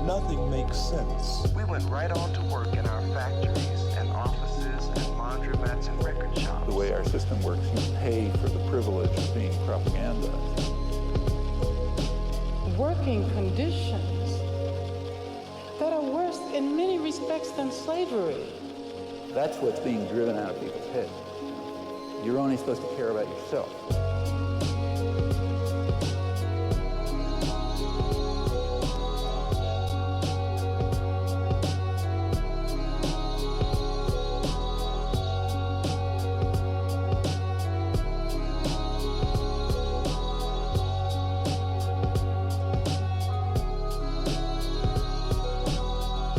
nothing makes sense. We went right on to work in our factories and offices and laundromats and record shops. The way our system works, you pay for the privilege of being propaganda. Working conditions that are worse in many respects than slavery. That's what's being driven out of people's heads. You're only supposed to care about yourself.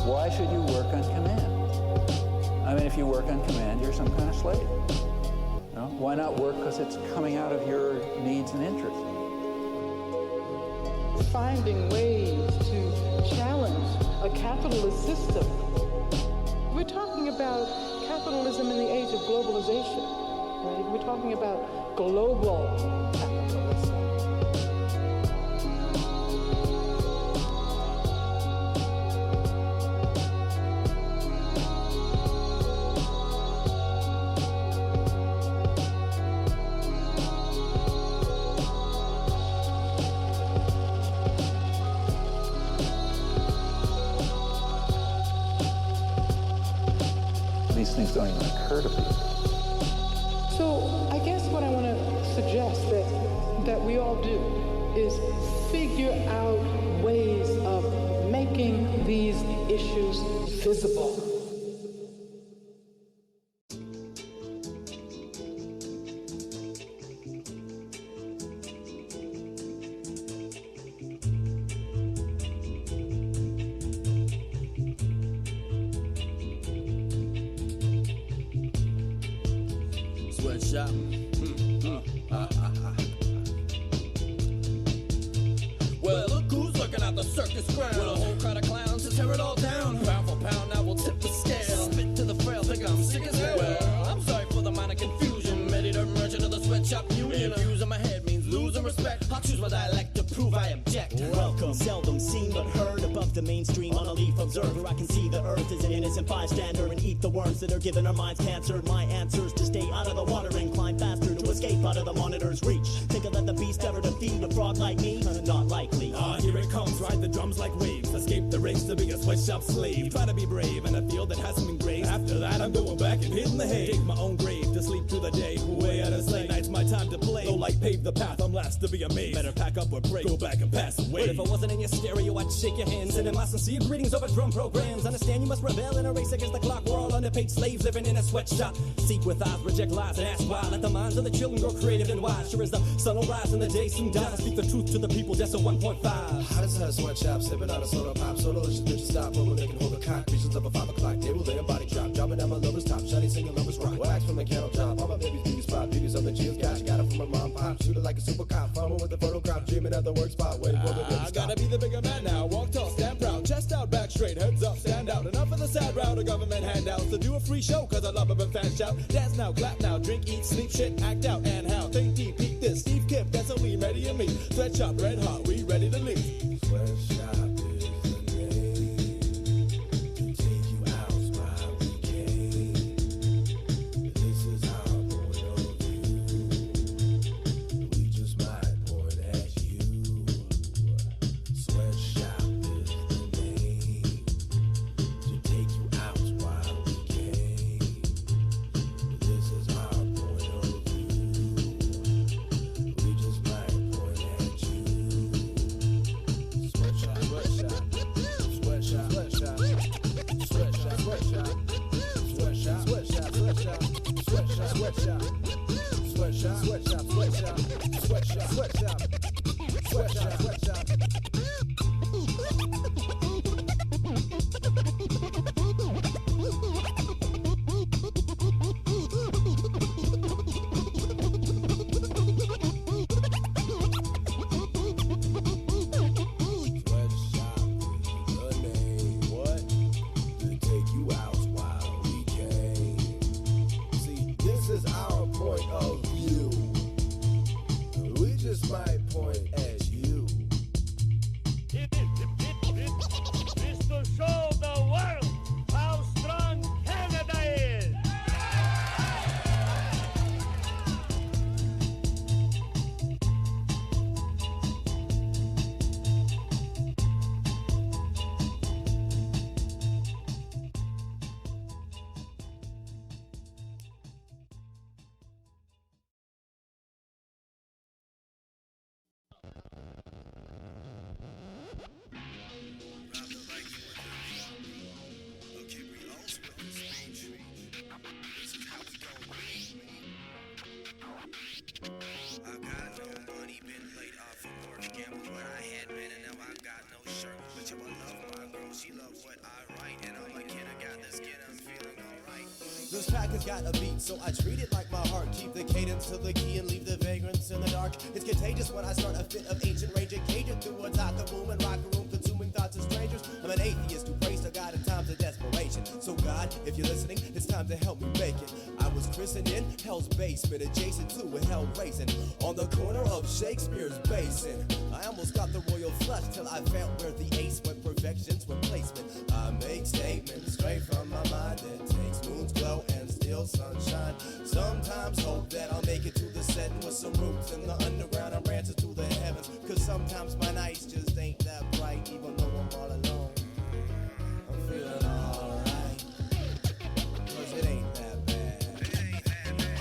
Why should you work on command? I mean, if you work on command, you're some kind of slave. You know? Why not work because it's coming out of your needs and interests? Finding ways to challenge a capitalist system. We're talking about capitalism in the age of globalization, right? We're talking about global capitalism. These things don't even occur to people. So I guess what I want to suggest that we all do is figure out ways of making these issues visible. Sweatshop. Well, look who's looking at the circus ground with a whole crowd of clowns to tear it all down. Pound for pound, now we'll tip the scale. Spit to the frail, think I'm sick as hell. Well, I'm sorry for the minor confusion. Ready to merge into the sweatshop union. Fusing my head means losing respect. I'll choose my dialect to prove I object. Welcome, seldom seen but heard above the mainstream on a leaf observer. I can see the earth is an innocent bystander and eat the worms that are giving our minds cancer. My answer's to stay out of the water and climb faster to escape out of the monitor's reach. Think of that the beast ever defeat a frog like me? Not likely. Here it comes, ride the drums like waves. Escape the race to be a sweatshop slave. Try to be brave in a field that hasn't been grazed. After that, I'm going back and hitting the hay. Dig my own grave to sleep through the day. Way out of sight, night's my time to play. No light paved the path, I'm last to be amazed. Better pack up or break, go back and pass away. But if I wasn't in your stereo, I'd shake your hands. And in my sincere greetings over drum programs. Understand you must rebel in a race against the clock. We're all underpaid slaves living in a sweatshop. Seek with eyes, reject lies, and ask why. Let the minds of the children grow creative and wise. Sure as the sun will rise and the day soon dies. Speak the truth to the people, just a 1.5. How does a sweatshop sipping out a soda pop? So delicious, bitches stop when they can hold a cock. Visions of a 5 o'clock table, laying body drop. Dropping down my lover's top, shawty singing lovers rock. Wax from the candle top, all my baby's beauty spot. Beauty's on the G's got, she got it from her mom pop. Shoot it like a super cop, farmer with a photo crop. Dreaming of the work spot, waiting for the I gotta be the bigger man now. Walk tall, stand proud, chest out, back straight, heads up, stand out. Enough of the sad route of government handouts. To do a free show, cause I love it when fans shout. Dance now, clap now, drink, eat, sleep, shit, act out, and how. Think deep, peek this, Steve Kip, gasoline, ready and me. Sweatshop, red hot, we ready to leave. Sweatshop is the name to take you out while we can. This is our point of view. We just might point at you. Sweatshop is the name to take you out while we can. This is our point of view. We just might point at you. Sweatshop, sweatshop, sweatshop, sweatshop, sweatshop, sweatshop, sweatshop, sweatshop, sweatshop, sweatshop, sweatshop, sweatshop, sweatshop, sweatshop, sweatshop, sweatshop, sweatshop. track has got a beat, so I treat it like my heart. Keep the cadence to the key and leave the vagrants in the dark. It's contagious when I start a fit of ancient rage and cajun through a locker room and locker room, consuming thoughts of strangers. I'm an atheist who prays to God in times of desperation. So God, if you're listening, it's time to help me make it. I was christened in Hell's Basement, adjacent to a hell racing on the corner of Shakespeare's Basin. I almost got the royal flush till I found where the ace went, perfection's replacement. I make statements straight from my mind that takes moon's glow and still sunshine. Sometimes hope that I'll make it to the setting with some roots in the underground and branches to the heavens. Cause sometimes my nights just ain't that bright, even though I'm all alone. I'm feeling alright, cause it ain't that bad.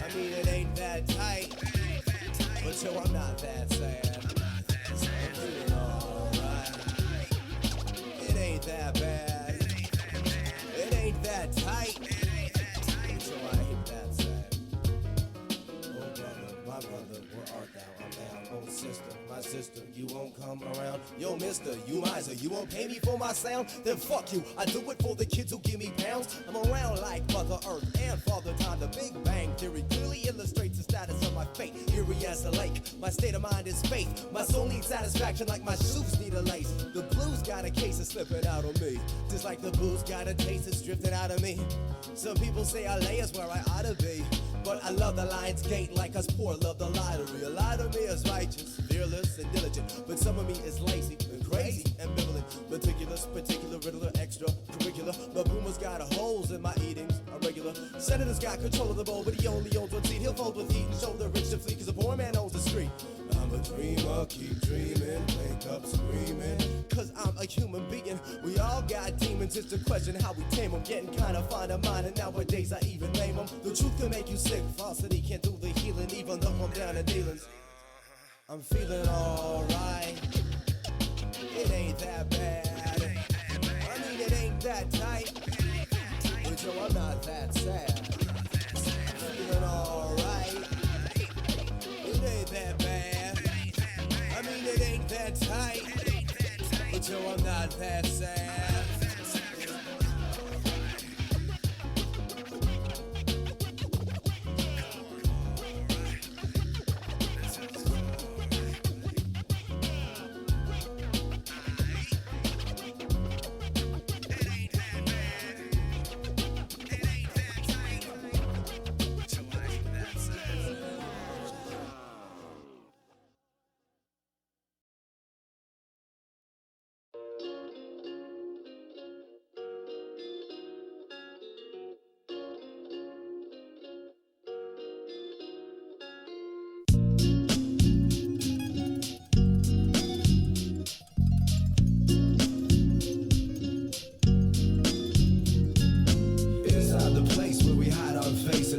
I mean, it ain't that tight, but so I'm not that sad. I'm feeling alright, it ain't that bad. It ain't that tight, so I ain't that sad. Oh brother, my brother, where art thou? I'm down. Oh sister, my sister, you won't come around. Yo mister, you miser, you won't pay me for my sound? Then fuck you, I do it for the kids who give me pounds. I'm around like Mother Earth and Father Time. The Big Bang Theory clearly illustrates the status of my fate. Eerie as a lake, my state of mind is faith. My soul needs satisfaction like my shoes need a lace. The blues got a case of slipping out on me, just like the blues got a taste that's drifting out of me. Some people say LA is where I ought to be, but I love the Lions Gate like us poor love the lottery. A lot of me is righteous, fearless, and diligent, but some of me is lazy and crazy, ambivalent, meticulous, particular, riddler, extra curricular. The boomers got holes in my eatings, a regular. Senators got control of the bowl, but he only owns one seat. He'll fold with heat and show the rich to flee, cause the poor man owns the street. I'm a dreamer, keep dreaming, wake up screaming, cause I'm a human being. We all got demons, it's the question how we tame them. Getting kinda fond of mine, and nowadays I even name them. The truth can make you sick, falsity can't do the healing, even though I'm down in dealings. I'm feeling alright, it ain't that bad. I mean, it ain't that tight, but yo, I'm not that sad. I'm feeling alright, it ain't that bad. I mean, it ain't that tight, but yo, I'm not that sad.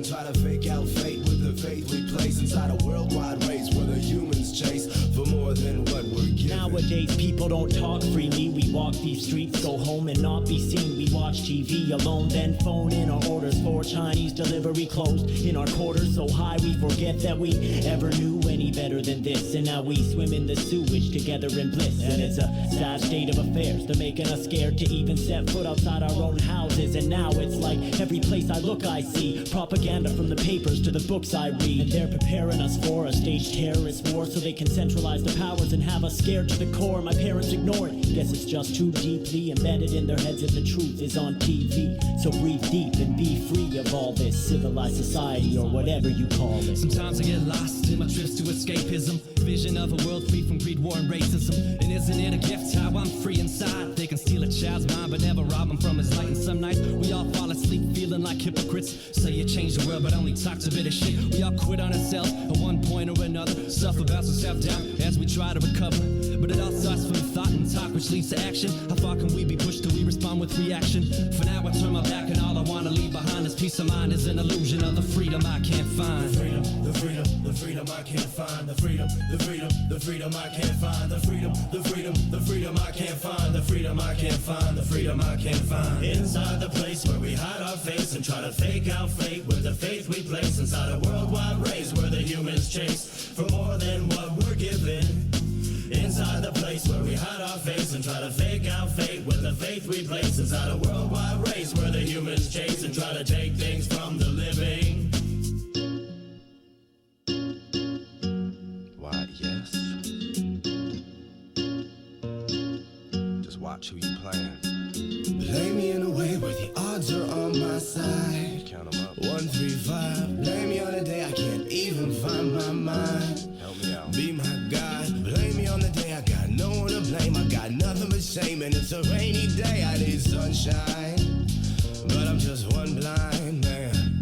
Try to fake out fate with the faith we place inside a worldwide race where the humans chase for more than what we're given. Nowadays people don't talk freely. We walk these streets, go home and not be seen. We watch TV alone, then phone in our orders for Chinese delivery closed in our quarters so high we forget that we ever knew any better than this. And now we swim in the sewage together in bliss. And it's a sad state of affairs. They're making us scared to even set foot outside our own houses. And now it's like every place I look I see propaganda from the papers to the books I read. And they're preparing us for a staged terrorist war so they can centralize the powers and have us scared to the core. My parents ignore it. Guess it's just too deeply embedded in their heads that the truth is on TV. So breathe deep and be free of all this civilized society or whatever you call it. Sometimes I get lost in my trips to escapism. Vision of a world free from greed, war, and racism. And isn't it a gift how I'm free inside? They can steal a child's mind but never rob him from his light. And some nights we all fall asleep feeling like hypocrites. Say you change the world but only talk a bit of shit. We all quit on ourselves at one point or another. Suffer bouts of self-doubt as we try to recover. But it all starts from thought and talk which leads to action. How far can we be pushed till we respond with reaction? For now I turn my back and all I wanna leave behind is peace of mind is an illusion of the freedom I can't find. The freedom, the freedom, the freedom I can't find. The freedom, the freedom, the freedom I can't find. The freedom, the freedom, the freedom I can't find. The freedom I can't find. The freedom I can't find. Inside the place where we hide our face and try to fake out fate with the faith we place inside a worldwide race where the humans chase for more than what we're given. Inside the place where we hide our face and try to fake out fate with the faith we place. Inside a worldwide race where the humans chase and try to take things from the living. Why, yes. Just watch who you playing. Play me in a way where the odds are on my side. Count 'em up. 1, 3, 5. Play me on a day I can't even find my mind. Help me out. Be my God. Play me on the day I got no one to blame. I got nothing but shame, and it's a rainy day. I need sunshine, but I'm just one blind man.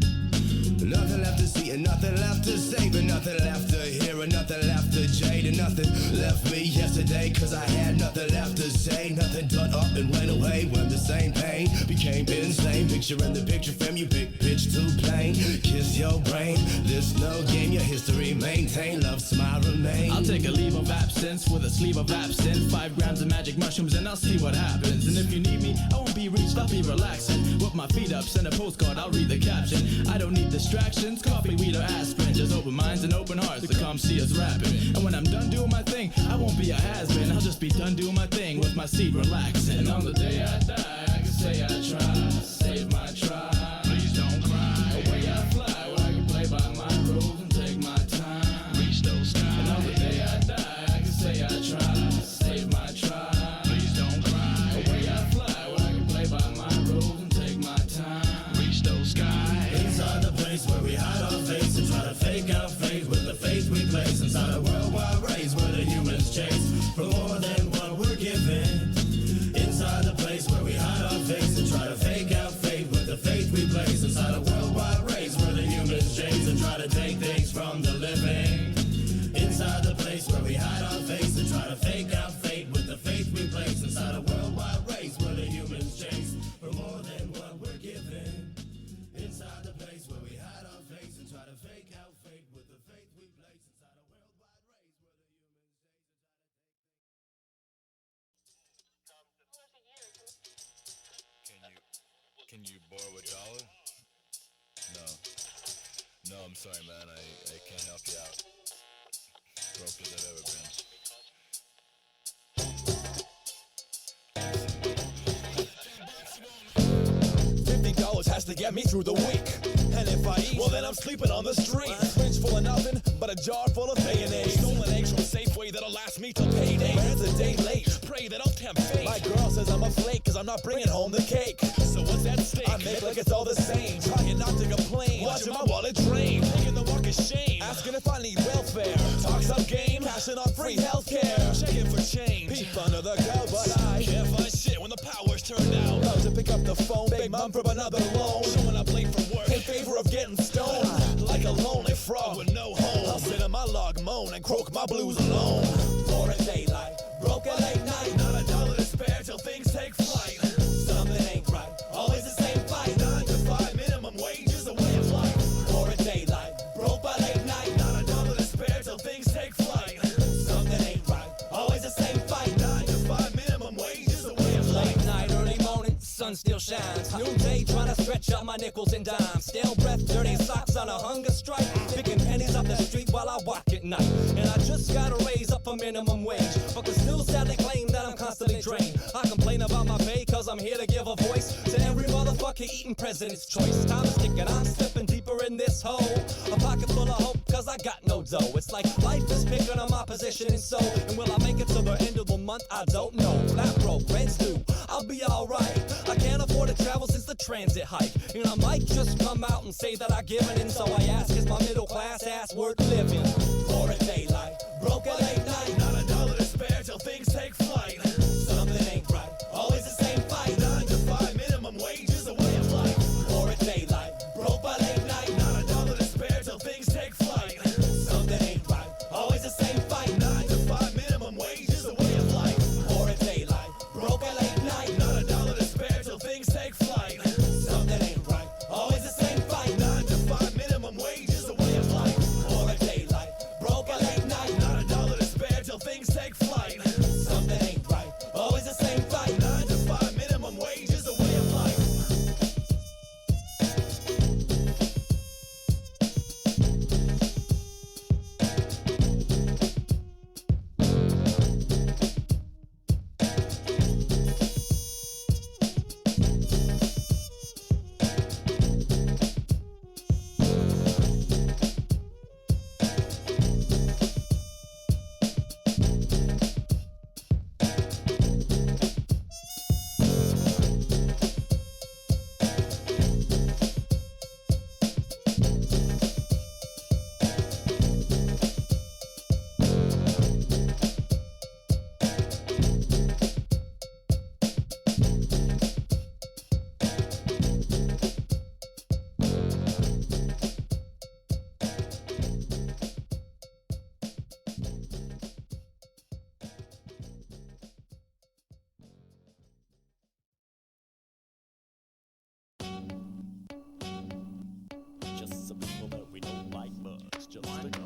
Nothing left to see and nothing left to say, but nothing left to hear and nothing left to jade, and nothing left me yesterday, cause I had nothing left to say. Nothing done up and went away when the same pain became insane. Picture in the picture frame, you pick pitch too plain. Kiss your brain, this no game, your history maintain. Love, smile, remain. I'll take a leave of absence with a sleeve of absinthe, 5 grams of magic mushrooms, and I'll see what happens. And if you need me, I won't be reached, I'll be relaxing. With my feet up, send a postcard, I'll read the caption. I don't need distractions, coffee, weed, or aspirin. Just open minds and open hearts to come see us rapping. And when I'm done doing my thing, I won't be a has-been. I'll just be done doing my thing with my seat relaxing. And on the day I die, I can say I tried, save my tribe. Please don't cry. Away I fly, where I can play by my rules and take my time. Reach those skies. And on the day I die, I can say I tried, save my tribe. Please don't cry. Away I fly, where I can play by my rules and take my time. Reach those skies. Inside the place where we hide our face and try to fake out fate with the faith we place. Inside a worldwide race where the humans chase for more than what we're given. Inside the place where we hide our face and try to fake out fate with the faith we place. Inside a worldwide race where the humans chase and try to take things from the living. Inside the place where we hide our face and try to fake out fate with the faith we place. Inside a worldwide race where the humans chase for more than what we're given. Inside the place where we hide our face and try to fake out fate with the faith we place. Inside a worldwide race where the humans Can you borrow $1? No, I'm sorry, man. I can't help you out. Broke as I've ever been. $50 has to get me through the week. And if I eat, well then I'm sleeping on the street. Fridge full of nothing but a jar full of mayonnaise. Stolen eggs from Safeway that'll last me till payday. Man's a day late, pray that I'll tempt fate. My girl says I'm a flake cause I'm not bringing home the cake. So what's at stake? I make like it's all the same. Trying not to complain, watching my wallet drain. Taking the walk of shame, asking if I need welfare. Talk some game, cashing on free healthcare. Checking for change, peep under the cow, but I can't find shit when the power's turned out. Love to pick up the phone, beg mom for another loan. Showing up late for work, in favor of getting stoned. Like a lonely frog with no home. I'll sit in my log, moan, and croak my blues alone. For a daylight, broke a late night. Not $1 to spare till things take flight. Something ain't right, always the same fight. 9 to 5, minimum wage is a way of life. For a daylight, broke by late night. Not $1 to spare till things take flight. Something ain't right, always the same fight. 9 to 5, minimum wage is a way of life. Late night, early morning, sun still shines. Noonday, trying to stretch out my nickels and dimes. Stale breath, dirty socks on a hunger strike. Picking pennies off the street while I walk at night. And I just gotta raise up a minimum wage, but can still sadly claim that I'm constantly drained. I complain about my pay cause I'm here to give a voice to every motherfucker eating President's Choice. Time is ticking, I'm slipping deeper in this hole. A pocket full of hope cause I got no dough. It's like life is picking on my position and so. And will I make it to the end of the month? I don't know. Flat broke, rent's due, I'll be alright. I can't afford to travel since the transit hike. And I might just come out and say that I've given in. So I ask, is my middle class ass worth living? For a daylight, broke a late night. Not $1 to spare till things take flight. Something ain't right, always the same fight. 9 to 5, minimum wage is a way of life. For a daylight, broke by late night. Not $1 to spare till things take flight. Something ain't right, always the same fight. 9 to 5, minimum wage is a way of life. For a daylight, broke a late night. Not $1 to spare till things take flight. Something ain't right, always the same fight. 9 to 5, minimum wage is a way of life. For a daylight.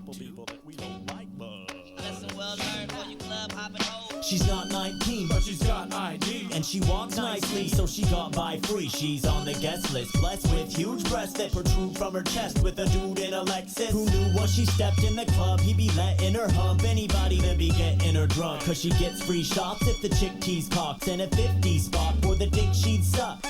couple people that we don't like much. Listen, well learned for you club hopping hoes. She's not 19, but she's got ID. And she walks nicely, so she got by free. She's on the guest list, blessed with huge breasts that protrude from her chest. With a dude in a Lexus who knew once she stepped in the club, he'd be letting her hump anybody that be getting her drunk. Cause she gets free shots if the chick tease cocks, and a 50 spot for the dick she'd suck.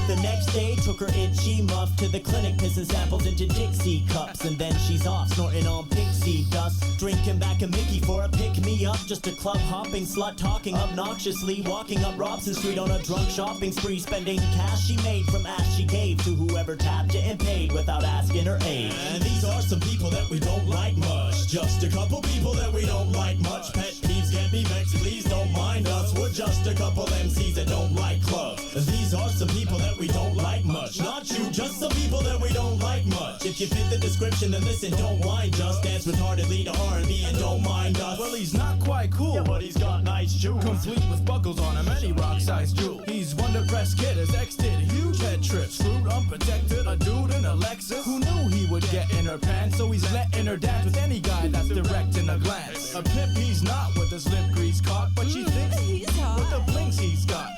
The next day took her itchy muff to the clinic, pissing samples into Dixie cups. And then she's off snorting on pixie dust, drinking back a Mickey for a pick-me-up. Just a club hopping slut talking obnoxiously, walking up Robson Street on a drunk shopping spree, spending cash she made from ass she gave to whoever tapped it and paid without asking her age. And these are some people that we don't like much. Just a couple people that we don't like much. Pet peeves, get me vexed, please don't mind us. We're just a couple MCs that don't like clubs. These are some people that we don't like much. Not you, just some people that we don't like much. If you fit the description, then listen, don't whine. Just dance retardedly to R&B and don't mind us. Well, he's not quite cool, Yeah, but he's got nice jewels. complete with buckles on him, and he rock-sized jewel. He's one depressed kid, his ex did huge head trips. Screwed, unprotected, a dude in a Lexus who knew he would get in her pants, so he's letting her dance with any guy that's direct in a glance. A pimp he's not with his lip grease caught, but she thinks he's hot with the blinks he's got.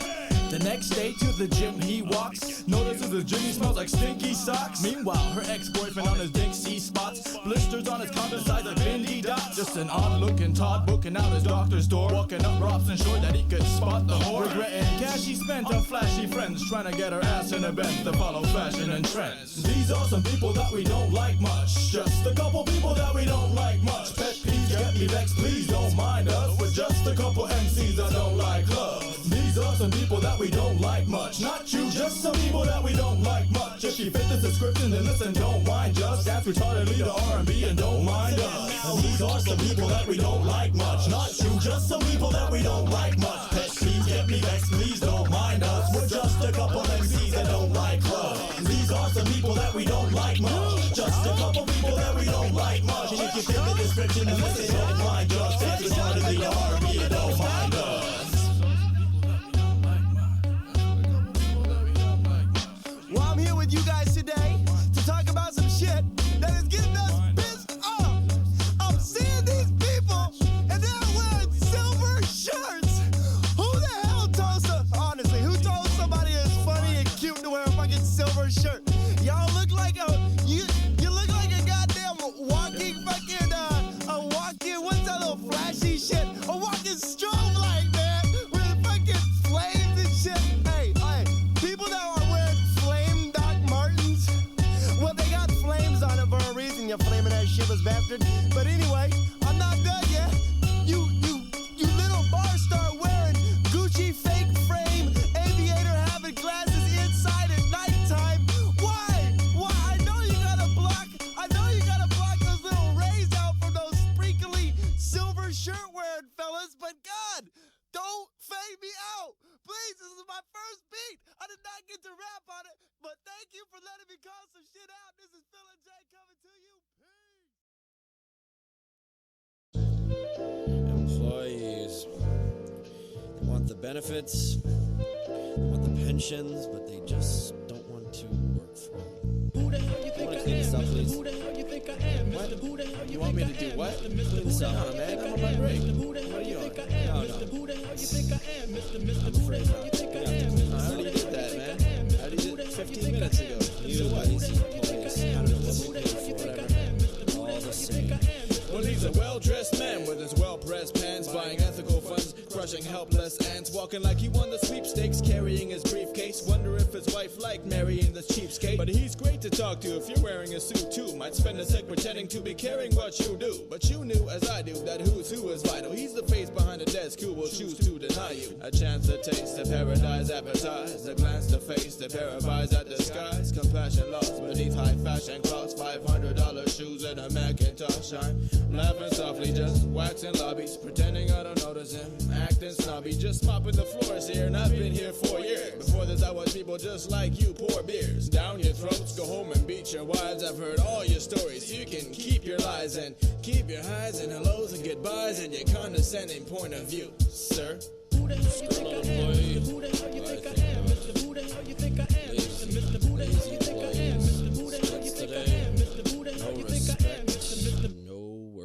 The next day to the gym he walks, notices the gym he smells like stinky socks. Meanwhile, her ex-boyfriend on his Dixie spots, blisters on his cock the size of Bindi dots. Just an odd-looking Todd booking out his doctor's door, walking up Robson Shore that he could spot the whore. Regretting cash he spent on flashy friends, trying to get her ass in a Benz to follow fashion and trends. These are some people that we don't like much. Just a couple people that we don't like much. Pet peeves, get me vexed, please don't mind us. We're just a couple MCs that don't like clubs. These are some people that we don't like much. Not you, just some people that we don't like much. If you fit the description, then listen, don't mind. Just dance retardedly to R&B and don't mind us. And these are some people that we don't like much. Not you, just some people that we don't like much. Pet peeves, get me vexed, please don't mind us. We're just a couple MCs that don't like clubs. These are some people that we don't like much. Just a couple people that we don't like much. And if you fit the description, then listen, don't mind. Just dance retardedly to R&B and don't mind us. Well, I'm here with you guys today to talk about some shit that is getting us pissed off. I'm seeing these people and they're wearing silver shirts. Who the hell honestly, who told somebody it's funny and cute to wear a fucking silver shirt? Y'all look like you look like a goddamn walking fucking, what's that little flashy shit? A walking strobe light, man, with fucking flames and shit. Hey, people that are wearing flame Doc Martens, well, they got flames on it for a reason, you flaming ass shitless bastard. But anyway, I'm not done yet. You little bar star wearing Gucci fake frame, aviator having glasses inside at nighttime. Why? I know you gotta block those little rays out from those sprinkly silver shirt wearing fellas, but God, don't fade me out. Please, this is my first beat. I did not get to rap on it, but thank you for letting me call some shit out. This is Phil and Jay coming to you. Peace. Employees, they want the benefits, they want the pensions, but they just don't want to work for it. Who the hell you think I am? Who the hell you think I am? What? Who the hell You want me to do what? Clean this up, man. I'm on my break. Who the hell you think I am? Who the hell you think I am? Mr. Who the hell you think I am? I already did that, man. I already did it 15 minutes ago. You know what? These employees, I don't know what they pay for, whatever. All the same. Well, he's a well-dressed man with his well-pressed pants, buying ethical funds, crushing helpless ants, walking like he won the sweepstakes, carrying his briefcase. Wonder if his wife liked marrying this cheapskate. But he's great to talk to if you're wearing a suit too. Might spend a sec pretending to be caring what you do. But you knew, as I do, that who's who is vital. He's the face behind the desk who will choose to deny you a chance to taste the paradise advertised, a glance to face the pair of eyes at the skies. Compassion lost beneath high fashion clothes, $500 shoes and a Macintosh. I'm laughing softly, just waxing lobbies, pretending I don't notice him, acting snobby, just mopping the floors here, and I've been here 4 years. Before this I watch people just like you pour beers down your throats, go home and beat your wives. I've heard all your stories, you can keep your lies and keep your highs and hellos and goodbyes and your condescending point of view, sir. Who the hell you think I am? Who the hell you think I am? Who the hell you think I am? Mr. Who the hell you think I am? Who the hell you think I am? Who the hell you think I am? No work.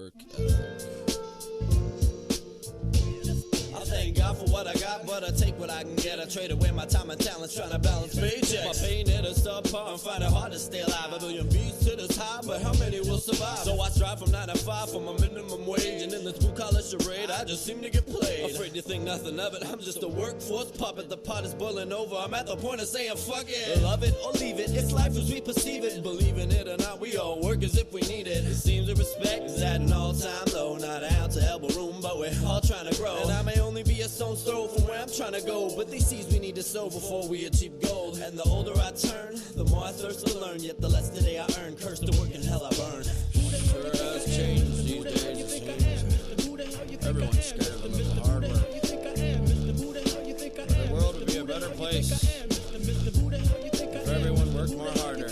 what I got, but I take what I can get. I trade away my time and talents trying to balance paychecks. My pain at a subpar and find it hard to stay alive. A million beats to this high, but how many will survive? So I strive from 9 to 5 for my minimum wage, and in this blue collar charade, I just seem to get played. Afraid to think nothing of it, I'm just a workforce puppet. The pot is boiling over, I'm at the point of saying fuck it. Love it or leave it, it's life as we perceive it. Believing it or not, we all work as if we need it. It seems the respect is at an all-time low. Not out to elbow room, but we're all trying to grow. And I may only be a stone's throw from where I'm trying to go, but they sees we need to sow before we achieve gold. And the older I turn, the more I thirst to learn. Yet the less today I earn, curse the work and hell I burn. Sure has changed these days, it seems. Everyone's scared of a little hard work. The world would be a better place if everyone worked more harder.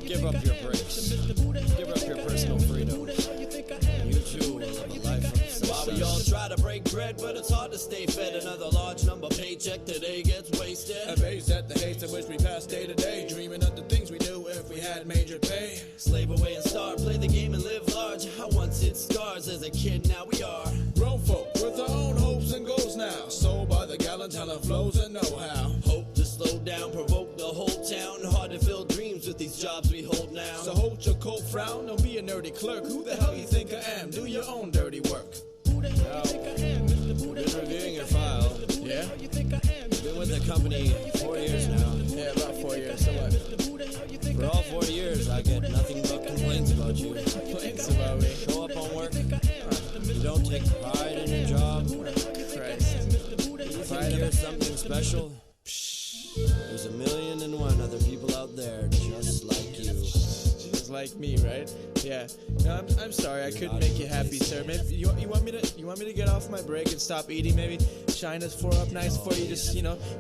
Give up your breaks. Give up your personal freedom. You too will live a life of success. While we all try to break bread, but it's hard to stay fed. Another large number paycheck today gets wasted. Amazed at the haste in which we pass day to day, dreaming of the things we do if we had major pay. Slave away and start, play the game and live large. I once hit scars as a kid, now we are Grown folk with our own hopes and goals now, sold by the gallon, talent flows and know-how. Hope to slow down, provoke the whole town. Hard to fill dreams with these jobs we hold now. So hold your cold frown, don't be a nerdy clerk. Who the hell you think I am? Do your own dirty work. Now, you've been reviewing your file. Yeah? You've been with the company 4 years now. Yeah, about 4 years. So what? For all 4 years, I get nothing but complaints about you. Complaints about me? Show up on work. You don't take pride in your job. Christ. You think you're something special? There's 1,000,001 other people out there just like you. Just like me, right? Yeah. No, I'm sorry. I couldn't make you happy, sir. Maybe you want me to get off my break and stop eating? Maybe shine this floor up nice for you. Just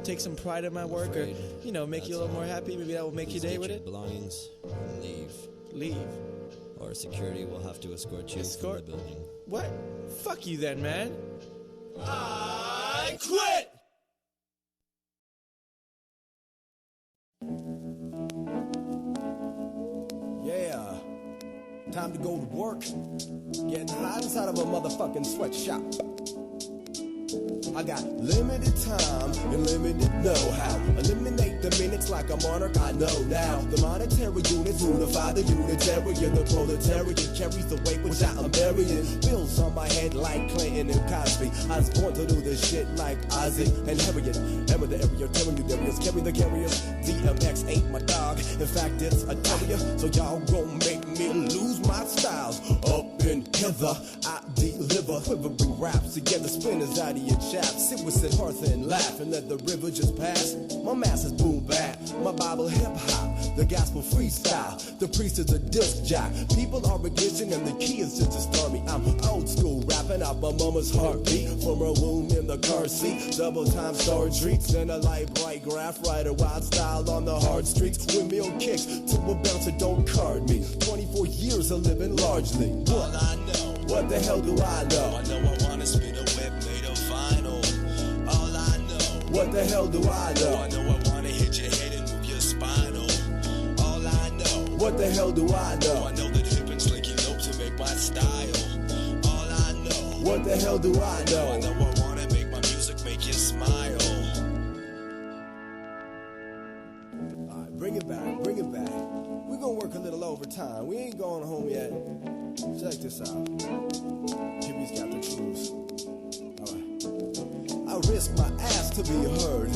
take some pride in my work, or make you a little more happy. Maybe that will make your day with it. Belongings and leave. Leave. Or security will have to escort you from the building. What? Fuck you then, man. I quit! Yeah, time to go to work. Getting hot inside of a motherfucking sweatshop. I got limited time and limited know-how. Eliminate the minutes like a monarch, I know now. The monetary units unify the unitarian. The proletariat carries the weight which I am burying. Bills on my head like Clinton and Cosby. I was born to do this shit like Ozzy and Harriet. Emma the area, telling you there is carry the carriers. DMX ain't my dog. In fact, it's a terrier. So y'all gon' make me lose my styles. Up in hither, I deliver quivering raps together, spinners out of your chaps. Sit with Sid Hearth and laugh and let the river just pass. My master's boom bap, my Bible hip hop, the gospel freestyle. The priest is a disc jock. People are religion and the key is just to start me. I'm old school rapping out my mama's heartbeat from her womb in the car seat. Double time star treats, then a light bright graph, ride a wild style on the hard streets. Windmill kicks to a bouncer, don't card me. 24 years of living largely. All I know. What the hell do I know? I know I wanna spin a whip made of vinyl. All I know. What the hell do I know? I know I wanna hit your head and move your spinal. All I know. What the hell do I know? I know that hip and slinky lope to make my style. All I know. What the hell do I know? I know I wanna make my music make you smile. Alright, bring it back, bring it back. We're gonna work a little overtime. We ain't going home yet. Check this out. Jimmy's got the truth. Alright. I risk my ass to be heard.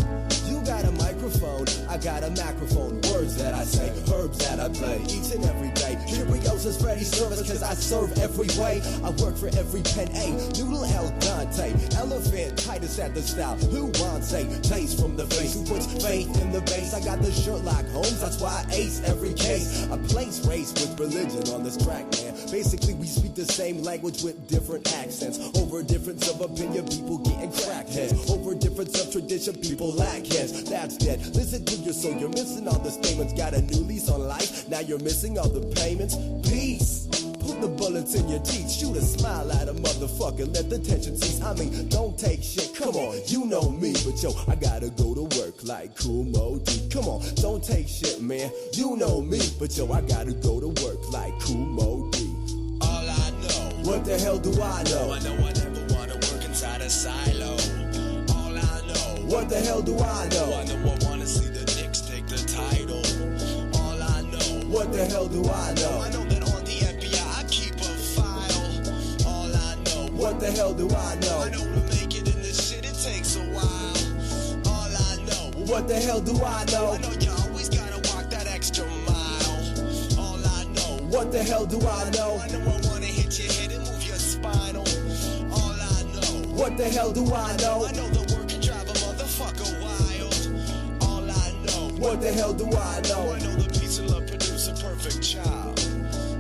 You got a microphone, I got a macrophone. Words that I say, herbs that I play each and every day. Cheerios is ready service cause I serve every way. I work for every pen A, noodle El Dante. Elephant, Titus at the style. Who wants a taste from the face? Who puts faith in the base? I got the Sherlock Holmes, that's why I ace every case. I place race with religion on this track, man. Basically we speak the same language with different accents. Over difference of opinion, people getting crackheads. Over difference of tradition, people lack heads. That's dead. Listen to your soul, you're missing all the statements. Got a new lease on life, now you're missing all the payments. Peace. Put the bullets in your teeth, shoot a smile at a motherfucker, let the tension cease. I mean, don't take shit, come on, you know me. But yo, I gotta go to work like Kool Moe Dee. Come on, don't take shit, man, you know me. But yo, I gotta go to work like Kool Moe Dee. All I know. What the hell do I know? I know I never wanna work inside a silo. What the hell do I know? I know I wanna see the Knicks take the title. All I know. What the hell do I know? I know that on the FBI I keep a file. All I know. What the hell do I know? I know to make it in this shit it takes a while. All I know. What the hell do I know? I know you always gotta walk that extra mile. All I know. What the hell do I know? I know I wanna hit your head and move your spinal. All I know. What the hell do I know? I know the word can drive a motherfucker wild. All I know. What the hell do I know? I know the peace and love produce a perfect child.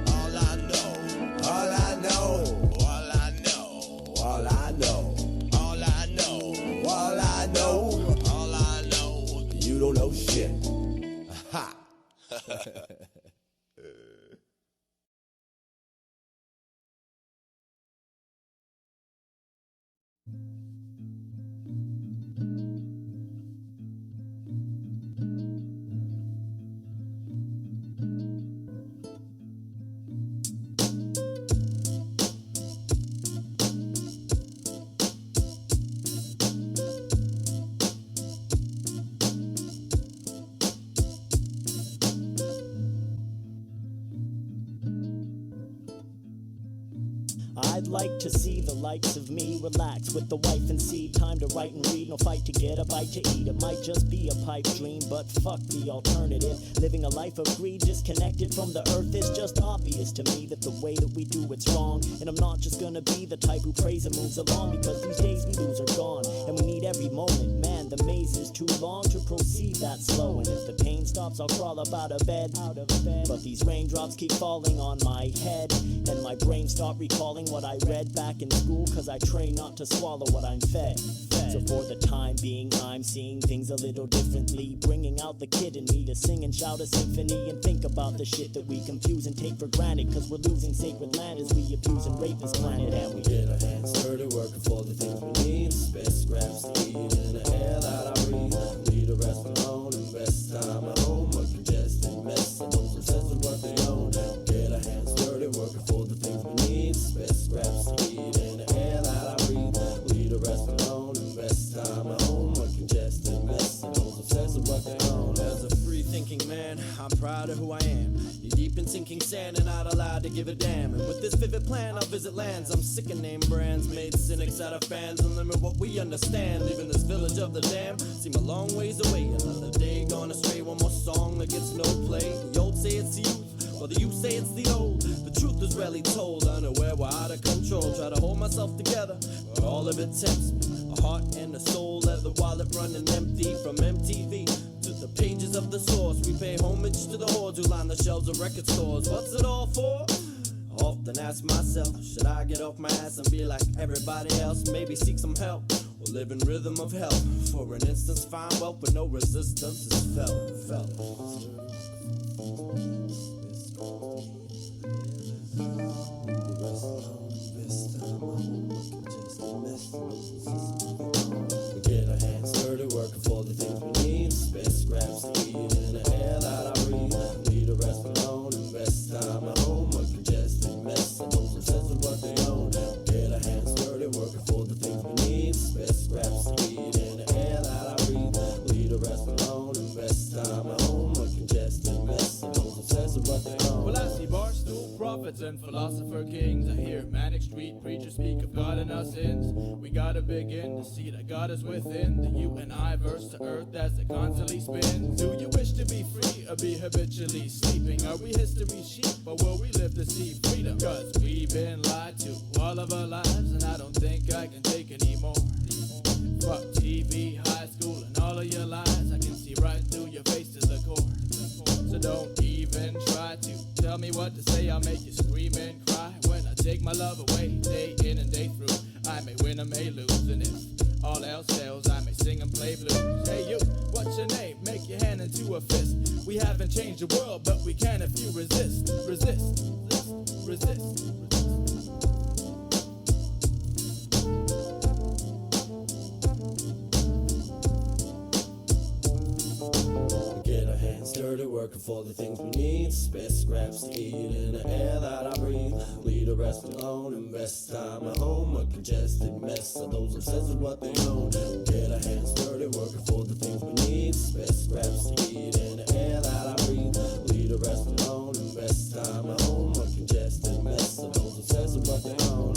All I know. All I know. All I know. All I know. All I know. All I know. All I know. You don't know shit. Ha. I'd like to see the likes of me relax with the wife and seed. Time to write and read, no fight to get a bite to eat. It might just be a pipe dream, but fuck the alternative. Living a life of greed, disconnected from the earth. It's just obvious to me that the way that we do it's wrong. And I'm not just gonna be the type who prays and moves along, because these days we lose are gone, and we need every moment. Man, the maze is too long to proceed that slow. And if the pain stops, I'll crawl up out of bed. But these raindrops keep falling on my head, and my brain start recalling what I read back in school, cause I train not to swallow what I'm fed. So for the time being, I'm seeing things a little differently, bringing out the kid in me to sing and shout a symphony and think about the shit that we confuse and take for granted, cause we're losing sacred land as we abuse and rape this planet. And we get our hands dirty, working for the things we need. Best scraps to eat in the air that I breathe. Lead the rest alone, invest time at home. A congested mess, and those obsessed with what they own. Get our hands dirty, working for the things we need. Best scraps to eat in the air that I breathe. Lead the rest alone, invest time at home. A congested mess, and those obsessed with what they own. As a free-thinking man, I'm proud of who I am. You're deep in sinking sand and not allowed to give a damn. And with this vivid plan, I'll visit lands. I'm sick of name brands, made cynics out of fans, and limit what we understand. Leaving this village of the damned seem a long ways away. Another day gone astray, one more song that gets no play. The old say it's the youth, while the youth say it's the old. The truth is rarely told, unaware we're out of control. Try to hold myself together, but all of it tempts me. A heart and a soul, leather wallet running empty. From MTV to the pages of the source, we pay homage to the hordes who line the shelves of record stores. What's it all for? I often ask myself, should I get off my ass and be like everybody else? Maybe seek some help, or live in rhythm of health. For an instance, find wealth with no resistance is felt. Get our hands dirty, working for the things we need. Best scraps to eat in the air that I breathe. Lead the rest alone, invest time at home. A congested mess, and those obsessed with what they own. Get our hands dirty, working for the things we need. Best scraps to eat in the air that I breathe. Lead the rest alone, invest time at home. A congested mess, and those obsessed with what they own. Well, I see barstool prophets and philosopher kings. I hear manic street preachers speak of God and our sins. We gotta begin to see that God is within the you and I verse to earth as it constantly spins. Do you wish to be free or be habitually sleeping? Are we history sheep or will we live to see freedom? Cause we've been lied to all of our lives, and I don't think I can take anymore. Fuck TV, high school, and all of your lies. I can see right through your face to the core. So don't even try to tell me what to say. I'll make you scream and cry when I take my love away. Day in and day through, I may win or may lose. And if all else fails, I may sing and play blues. Hey you, what's your name? Make your hand into a fist. We haven't changed the world, but we can if you resist. Resist, resist, resist. Dirty, working for the things we need. Best scraps to eat in the air that I breathe. Lead the rest alone, invest time at home. A congested mess, of those obsessed with what they own. Get our hands dirty, working bass, best raps to eat in the air that I breathe. Leave the rest alone, and best time at home. A congested mess of those obsessive what they own.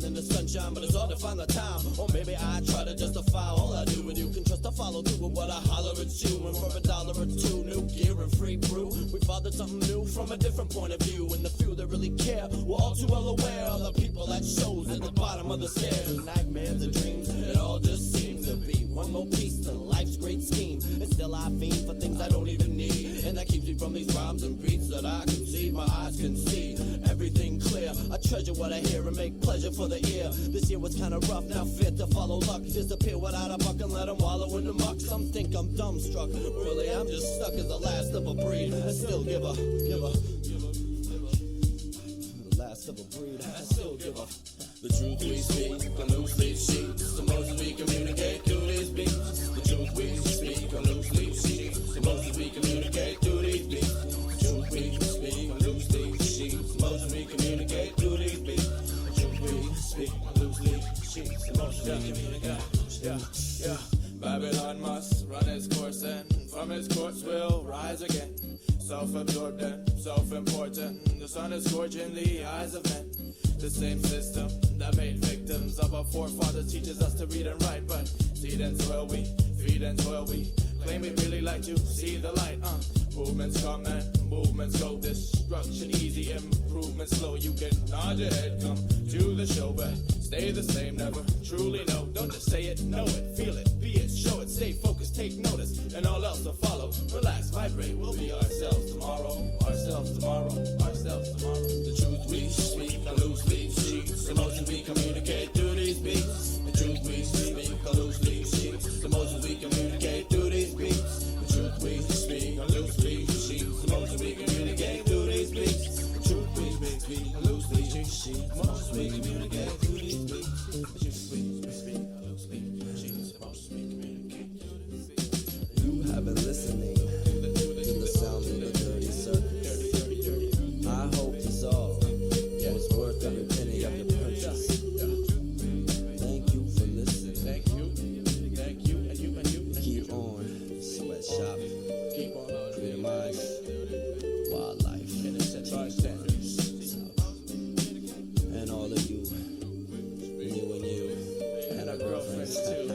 In the sunshine, but it's hard to find the time. Or maybe I try to justify all I do, and you can trust to follow through with what I holler at you. And for $1 or $2, new gear and free brew, we fathered something new from a different point of view. And the few that really care, we're all too well aware of the people at shows at the bottom of the stairs. Nightmares and dreams, it all just seems to be one more piece to life's great scheme. And still I fiend for things I don't even need, and that keeps me from these rhymes and beats that I can see. My eyes can see everything clear. I treasure what I hear and make pleasure for the ear. This year was kinda rough, now fit to follow luck. Disappear without a buck and let them wallow in the muck. Some think I'm dumbstruck, really I'm just stuck as the last of a breed. I still give a the last of a breed. I still give a the truth we speak on loose leaf sheets. The most we communicate through these beats. The truth we speak on loose leaf sheets. The most we communicate through these beats. The truth we speak on loose leaf sheets. The most we communicate through these beats. The truth we speak on loose leaf sheets. The most we communicate. Yeah. Babylon must run its course, and from its course will rise again. Self-absorbed and self-important, the sun is scorching the eyes of men. The same system that made victims of our forefathers teaches us to read and write, but seed and soil we, feed and toil we, claim we really like to see the light. Movements come and movements go, destruction easy, improvement slow. You can nod your head, come to the show, but stay the same, never truly know. Don't just say it, know it, feel it, be it, show it, stay focused, take notice, and all else will follow. Relax, vibrate, we'll be ourselves tomorrow, ourselves tomorrow, ourselves tomorrow. The truth we speak on loose leaf sheets. The emotions we communicate through these beats. The truth we speak on loose leaf sheets. The emotions we communicate through these beats. The truth we speak on loose leaf sheets. The emotions we communicate through these beats. The truth we speak on loose leaf sheets. The emotions we communicate through these beats. The truth we speak on loose leaf sheets. The emotions we communicate through these beats. You have been listening to the sound of the dirty circus. I hope this all was worth every penny of your purchase. Thank you for listening. Thank you, and you. Keep on sweatshop. Keep on Minimize wildlife. innocent bystanders. And all of you. And our girlfriends too.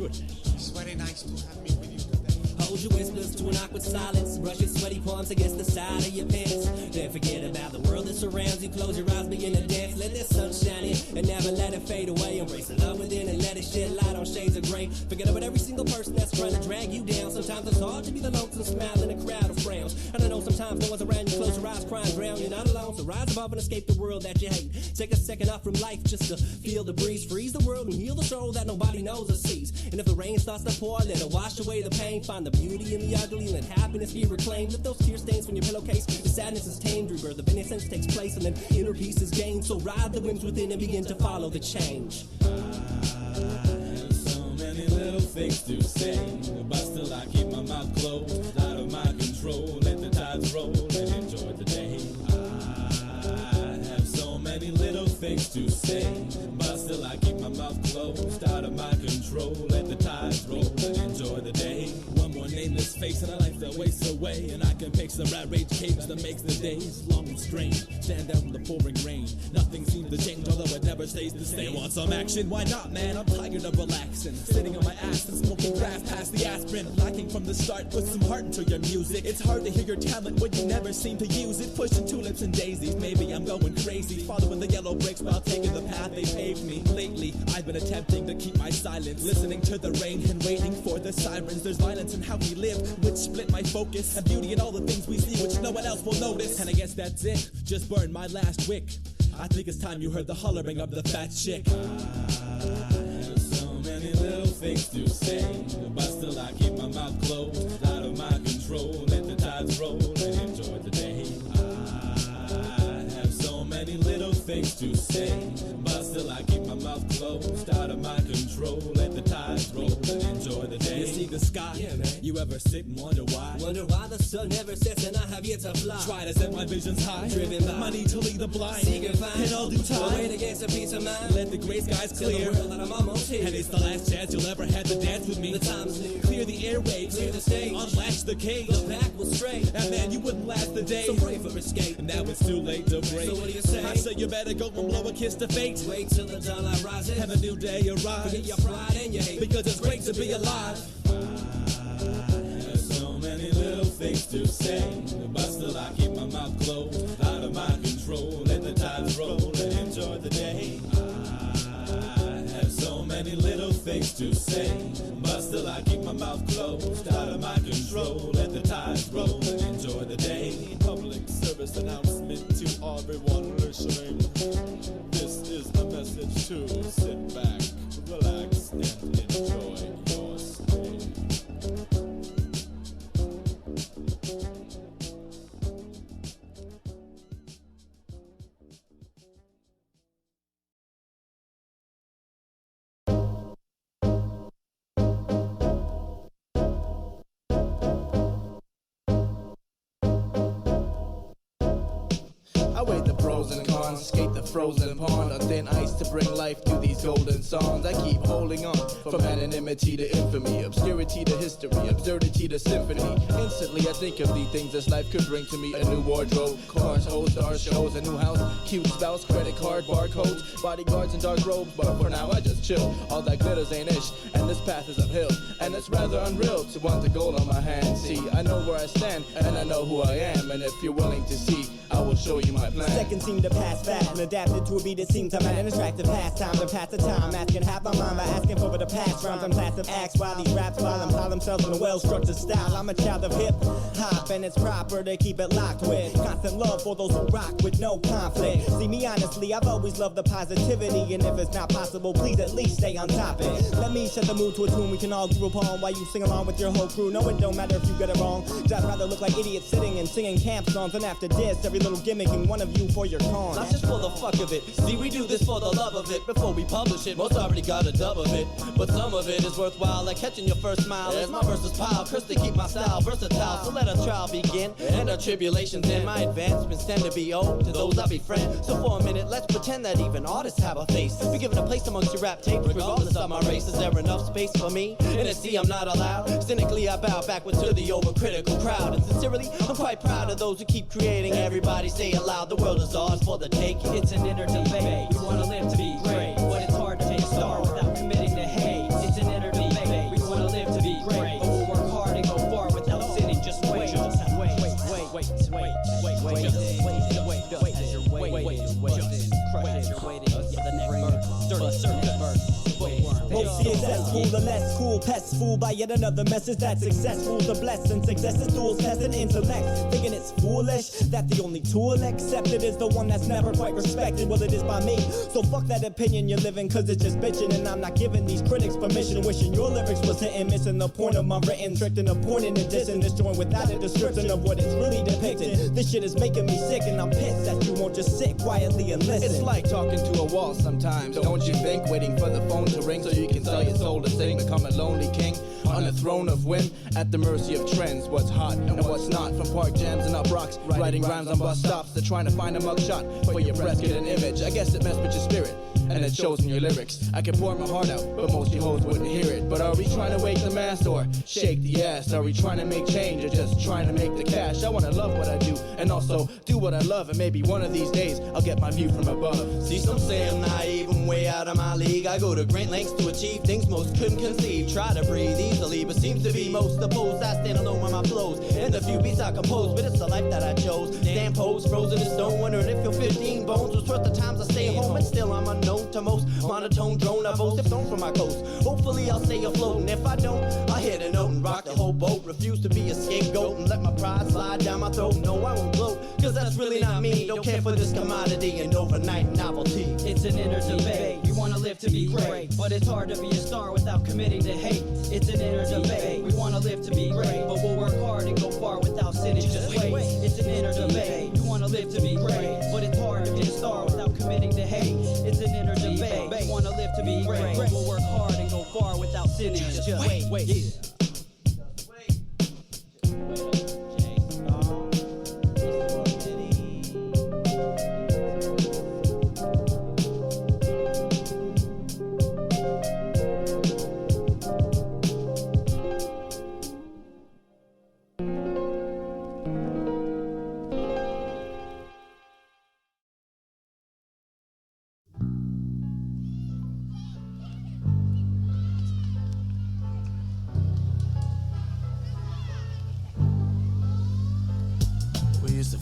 It's very nice to have me with you today. Hold your whispers to an awkward silence. Brush your sweaty palms against the side of your pants. Then forget about the world that surrounds you. Close your eyes, begin to dance. Let that sun shine in and never let it fade away. Embrace the love within and let it shed light on shades of gray. Forget about every single person that's trying to drag you hard to be the lonesome smile in a crowd of frowns. And I know sometimes no one's around, you close your eyes, crying, drown. You're not alone, so rise above and escape the world that you hate. Take a second off from life just to feel the breeze, freeze the world and heal the soul that nobody knows or sees. And if the rain starts to pour, let it wash away the pain. Find the beauty in the ugly and let happiness be reclaimed. Lift those tear stains from your pillowcase, the sadness is tamed. Rebirth of innocence takes place and then inner peace is gained. So ride the winds within and begin to follow the change. So many little things to say, but still I keep my mouth closed, out of my control. Let the tides roll and enjoy the day. I have so many little things to say, but still I keep my mouth closed, out of my control. Let the tides roll and enjoy the day. One more nameless face and a life that wastes away, and I can picture the rat rage cage that makes the days long and strange. Stand out in the pouring rain, nothing seems to change, although it never stays the same. Want some action? Why not, man? I'm tired of relaxing, sitting on my ass and smoking grass past the aspirin. Lacking from the start, put some heart into your music. It's hard to hear your talent when you never seem to use it. Pushing tulips and daisies, maybe I'm going crazy, following the yellow bricks while taking the path they paved me. Lately, I've been attempting to keep my silence, listening to the rain and waiting for the sirens. There's violence in how we live, which split my focus, and beauty in all the things we see, which no one else will notice. And I guess that's it, just burned my last wick. I think it's time you heard the hollering of the fat chick. So many little things to say, but still I keep my mouth closed, out of my control. Let the tides roll and enjoy the day. I have so many little things to say, but still I keep my mouth closed, out of my control. Let the tides roll and enjoy the day. You see the sky? Yeah, man. You ever sit and wonder why? Wonder why the sun never sets and I have yet to fly. Try to set my visions high, driven by my need to lead the blind. Seek and find in all due time, wait against a peace of mind. Let the gray skies clear, tell the world that I'm almost here. And it's the last chance you'll ever have to dance with me. The time's near. Clear the airwaves, clear the stage, unlatch the cage. The back will stray, and man, you wouldn't last the day. So pray for escape. Now it's too late to break. So what do you say? I say you better go and blow a kiss to fate. Wait till the daylight rises, and a new day arrives. Forget your pride and your hate, because it's great to be alive. There's so many little things to say, but still I keep my mouth closed, out of my control. Let the tides roll and enjoy the day. I have so many little things to say, but still I keep my mouth closed, out of my control. Let the tides roll and enjoy the day. Public service announcement to everyone listening. This is the message to sit back, relax, and enjoy your stay. I weigh the pros and cons, skate the frozen pond on thin ice to bring life to these golden songs. I keep holding on from anonymity to infamy, obscurity to history, absurdity to symphony. Instantly I think of the things this life could bring to me: a new wardrobe, cars, hoes, star shows, a new house, cute spouse, credit card, barcodes, bodyguards and dark robes. But for now I just chill, all that glitters ain't ish, and this path is uphill, and it's rather unreal to want the gold on my hand. See, I know where I stand, and I know who I am, and if you're willing to see, I will show you my plan. Seconds seem to pass fast and adapted to a beat that seems I'm at an attractive pastime to pass the time. Asking half my mind by asking for the past rhymes. I'm passive acts while these raps file themselves in a well-structured style. I'm a child of hip-hop and it's proper to keep it locked with constant love for those who rock with no conflict. See me honestly, I've always loved the positivity, and if it's not possible, please at least stay on topic. Let me set the mood to a tune we can all group on while you sing along with your whole crew. No, it don't matter if you get it wrong. I'd rather look like idiots sitting and singing camp songs, and after this, every little gimmicking one of you for your con. Not just for the fuck of it. See, we do this for the love of it. Before we publish it, most already got a dub of it. But some of it is worthwhile, like catching your first smile. As my verses pile, curse to keep my style versatile. So let our trial begin, and our tribulations end. My advancements tend to be owed to those I befriend. So for a minute, let's pretend that even artists have a face. Be given a place amongst your rap tapes, regardless of my race. Is there enough space for me? In a sea, I'm not allowed. Cynically, I bow backwards to the overcritical crowd. And sincerely, I'm quite proud of those who keep creating. Everybody say it loud, the world is ours for the taking. It's an inner debate. We wanna live to be great, but it's hard to take a star without committing to hate. It's an inner debate. We wanna live to be great, but we'll work hard and go far without sinning. Just wait, Most Successful, the less cool pests fooled by yet another message that successful's a blessing. Success is tools, test and intellect. Thinking it's foolish that the only tool accepted is the one that's never quite respected. Well, it is by me. So fuck that opinion you're living, cause it's just bitching. And I'm not giving these critics permission. Wishing your lyrics was hitting, missing the point of my written. Tricked and appointing and dissing this joint without a description of what it's really depicting. This shit is making me sick, and I'm pissed that you won't just sit quietly and listen. It's like talking to a wall sometimes, don't you think? Waiting for the phone to ring so you can sell your soul to sing. Become a lonely king on a throne of whim, at the mercy of trends. What's hot and what's not, from park jams and up rocks, writing rhymes on bus stops. They're trying to find a mugshot for your press, get an image. I guess it messed with your spirit, and it shows in your lyrics. I can pour my heart out, but most you hoes wouldn't hear it. But are we trying to wake the mass or shake the ass? Are we trying to make change or just trying to make the cash? I wanna love what I do and also do what I love, and maybe one of these days I'll get my view from above. See, some say I'm naive, I'm way out of my league. I go to great lengths to achieve things most couldn't conceive. Try to breathe easily, but seems to be most opposed. I stand alone with my flows and the few beats I compose, but it's the life that I chose. Damn pose, frozen in stone, wondering if your 15 bones was worth the times I stay home. And still I'm unknown to most. Monotone drone, I boast if thrown from my coast. Hopefully I'll stay afloat, and if I don't, I'll hit a note and rock the whole boat. Refuse to be a scapegoat and let my pride slide down my throat. No, I won't gloat, cause that's really not me. Don't care for this commodity and overnight novelty. It's an inner debate. We wanna live to be great, but it's hard to be a star without committing to hate. It's an inner debate. We wanna live to be great, but we'll work hard and go far without sitting just wait. It's an inner debate. We wanna live to be great, but it's hard to be a star without committing to hate. It's an inner debate. We wanna live to be great, but we'll work hard and go far without sitting just wait. Yeah.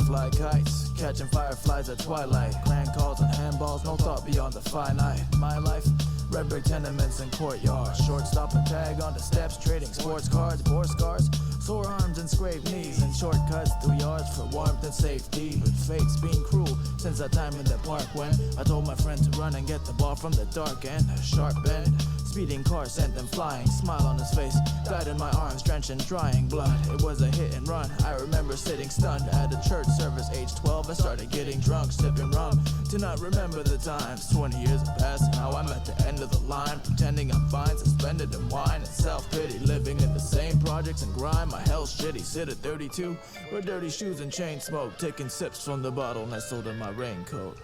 Fly kites, catching fireflies at twilight. Grand calls and handballs, no thought beyond the finite. My life, red brick tenements and courtyards. Shortstop and tag on the steps, trading sports cards, bore scars, sore arms and scraped knees, and shortcuts through yards for warmth and safety. But fate's been cruel since that time in the park when I told my friend to run and get the ball from the dark end. A sharp bend, speeding car sent them flying. Smile on his face, guided my arms drenched in drying blood. It was a hit and run. I remember sitting stunned at a church service, age 12. I started getting drunk, sipping rum. Do not remember the times. 20 years have passed, and now I'm at the end of the line, pretending I'm fine, suspended in wine and self-pity, living in the same projects and grime. My hell's shitty. Sit at 32, wear dirty shoes and chain smoke, taking sips from the bottle nestled in my raincoat.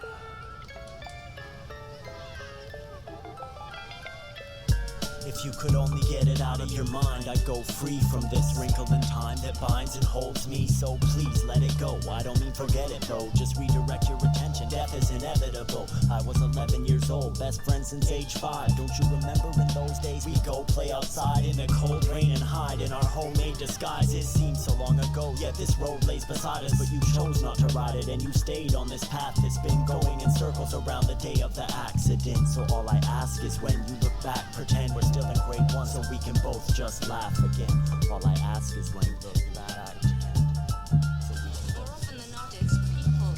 If you could only get it out of your mind, I'd go free from this wrinkle in time that binds and holds me. So please let it go. I don't mean forget it though, just redirect your attention. Death is inevitable. I was 11 years old, best friend since age 5. Don't you remember in those days we'd go play outside in the cold rain and hide in our homemade disguises? Seems so long ago, yet this road lays beside us, but you chose not to ride it and you stayed on this path that's been going in circles around the day of the accident. So all I ask is when you look back, pretend we're still in grade 1 so we can both just laugh again. All I ask is when you look back, so we can both. Often the Nordics, people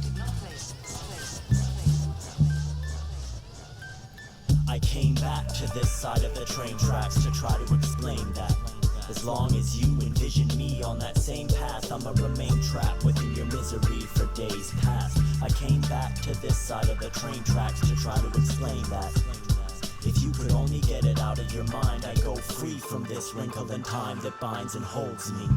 did not place. I came back to this side of the train tracks to try to explain that as long as you envision me on that same path, I'ma remain trapped within your misery for days past. I came back to this side of the train tracks to try to explain that if you could only get it out of your mind, I'd go free from this wrinkle in time that binds and holds me.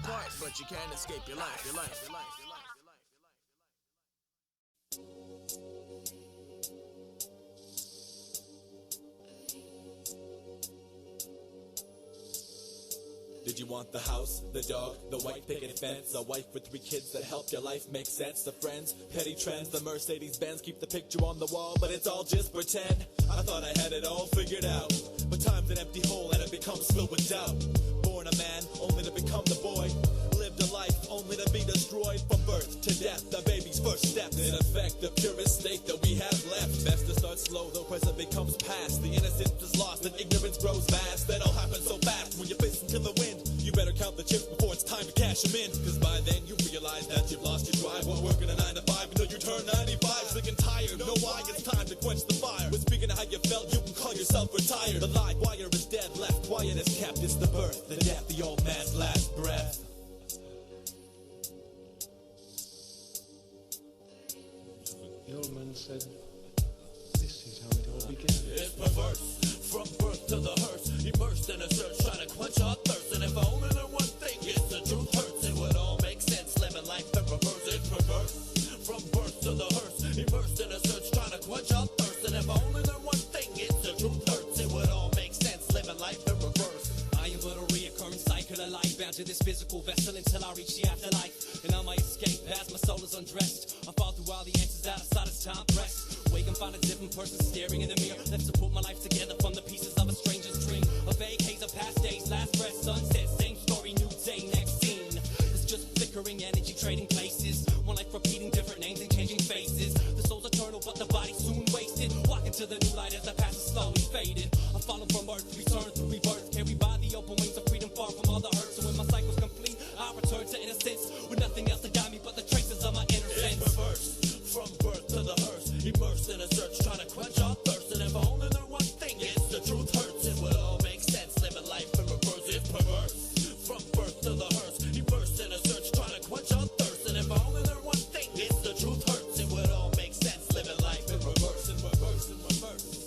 apart, but you can't escape your life, your life, your life, your life. Did you want the house, the dog, the white picket fence, a wife with 3 kids that help your life make sense, the friends, petty trends, the Mercedes-Benz, keep the picture on the wall, but it's all just pretend. I thought I had it all figured out, but time's an empty hole and it becomes filled with doubt. Born a man, only to become the boy. Lived a life, only to be destroyed. From birth to death, the baby's first step. In effect, the purest state that we have left. Best to start slow, though present becomes past. The innocence is lost and ignorance grows vast. That all happens so fast when you face into the wind. You better count the chips before it's time to cash them in. Cause by then you realize that you've lost your drive. While working a 9 to 5 until you turn 95. Sick and tired, know why it's time to quench the fire. When speaking of how you felt, you can call yourself retired. The live wire is dead, left quiet is kept. It's the birth, the death, the old man's last breath. The old man said, this is how it all began. It's perverse, from birth to the hearse, immersed in a search, trying to quench our thirst. And if only the one thing is the truth hurts, it would all make sense, living life in reverse. It's perverse, from birth to the hearse, immersed in a search, trying to quench our thirst. And if only the one thing is the truth hurts, it would all make sense, living life in reverse. I am but a reoccurring cycle of life, bound to this physical vessel until I reach the afterlife. And I might escape as my soul is undressed. I fall through all the answers outside as time pressed. Wake and find a different person staring in the mirror. Left to put my life together from the pieces of a stranger's dream. A vague haze of past days, last breath, sunset, same story, new day, next scene. It's just flickering energy, trading places. One life repeating different names and changing faces. The soul's eternal, but the body's soon wasted. Walking to the new light as the past is slowly fading. I follow from earth, return through rebirth. Carried by the open wings of freedom, far from all the hurt. So when my cycle's complete, I return to innocence. With nothing else to guide me but the traces of my inner sense. It's perverse, from birth to the hearse, immersed in a search, trying to quench our thirst. And if only the one thing is the truth hurts, it would all make sense, living life in reverse. It's perverse, from birth to the hearse, immersed in a search, trying to quench our thirst. And if only the one thing is the truth hurts, it would all make sense, living life in reverse, in reverse, in reverse.